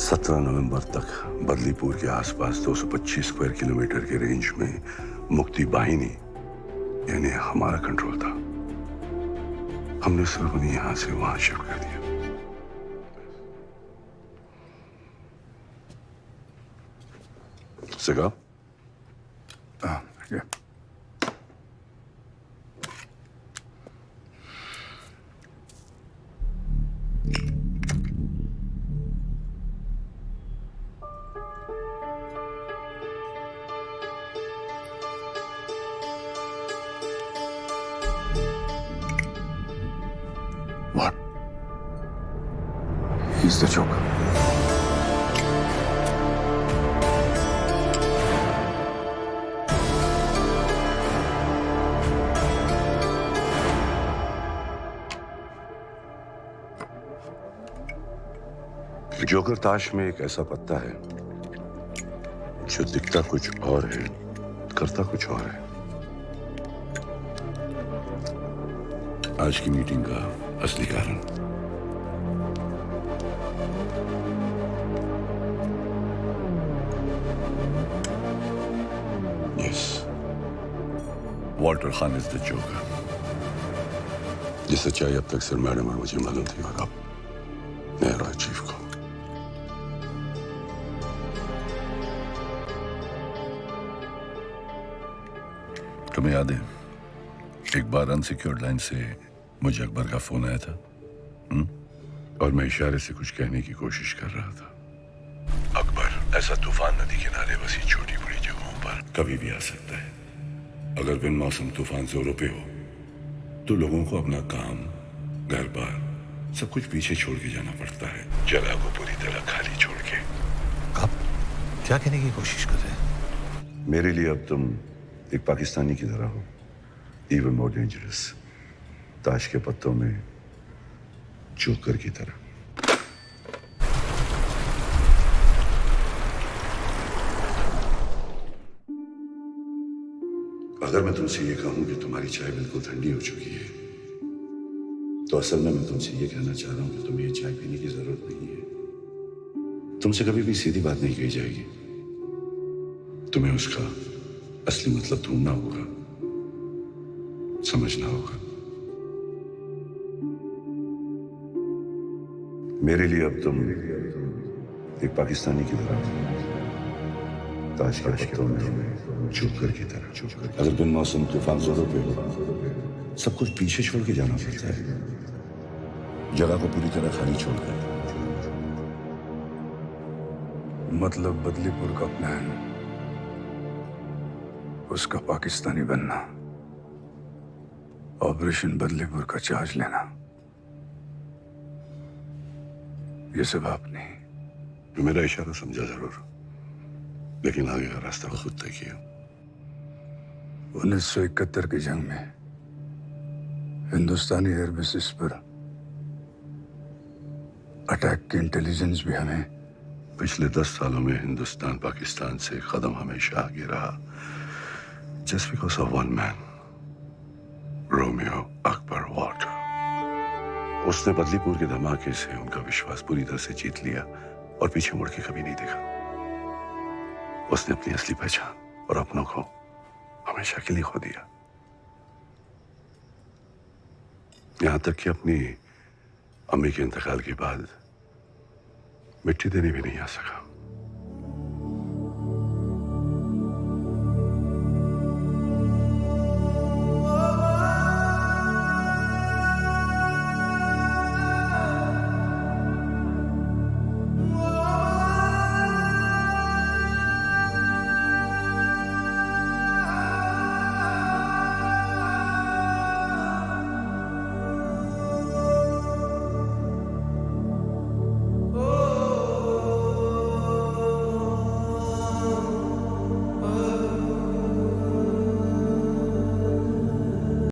17 नवंबर तक बदलीपुर के आसपास 225 स्क्वायर किलोमीटर के रेंज में मुक्ति वाहिनी यानी हमारा कंट्रोल था। हमने सिर्फ उन्हें यहां से वहां शिफ्ट कर दिया। Cigar? Yeah. What? He's the Joker. Joker ताश में एक ऐसा पत्ता है जो दिखता कुछ और है, करता कुछ और है। आज की मीटिंग का असली कारण yes, Walter Khan is the joker. ये सच्चाई अब तक सिर्फ मैडम और मुझे मालूम थी और अब नया रॉय चीफ को। तुम्हें याद है एक बार अनसिक्योर्ड लाइन से मुझे अकबर का फोन आया था और मैं इशारे से कुछ कहने की कोशिश कर रहा था। अकबर ऐसा तूफान नदी किनारे बसी छोटी बड़ी जगहों पर कभी भी आ सकता है। अगर बिन मौसम तूफान जोरों पे हो तो लोगों को अपना काम, घर बार सब कुछ पीछे छोड़ के जाना पड़ता है, जगह को पूरी तरह खाली छोड़ के। आप क्या कहने की कोशिश कर रहे हैं? मेरे लिए अब तुम एक पाकिस्तानी की तरह हो, इवन मोर डेंजरस, ताश के पत्तों में जोकर की तरह। अगर मैं तुमसे ये कहूं कि तुम्हारी चाय बिल्कुल ठंडी हो चुकी है, तो असल में मैं तुमसे ये कहना चाह रहा हूं कि तुम्हें ये चाय पीने की जरूरत नहीं है। तुमसे कभी भी सीधी बात नहीं कही जाएगी। तुम्हें उसका असली मतलब ढूंढना होगा, समझना होगा। मेरे लिए अब तुम एक पाकिस्तानी की तरह, ताश के पत्तों में जोकर की तरह। अगर बिन मौसम तूफान जोरों पे हो, सब कुछ पीछे छोड़ के जाना पड़ता है, जगह को पूरी तरह खाली छोड़कर। मतलब बदलीपुर का प्लान, उसका पाकिस्तानी बनना, ऑपरेशन बदलीपुर का चार्ज लेना, ये सब आपने। मेरा इशारा समझा जरूर, लेकिन आगे का रास्ता खुद तय किया। 1971 की जंग में हिंदुस्तानी एयर बेसिस पर अटैक की इंटेलिजेंस भी हमें। पिछले 10 सालों में हिंदुस्तान पाकिस्तान से कदम हमेशा आगे रहा, just because of one man, Romeo Akbar Walter. उसने बदलीपुर के धमाके से उनका विश्वास पूरी तरह से जीत लिया और पीछे मुड़ के कभी नहीं देखा। उसने अपनी असली पहचान और अपनों को हमेशा के लिए खो दिया, यहां तक कि अपनी अम्मी के इंतकाल के बाद मिट्टी देने भी नहीं आ सका।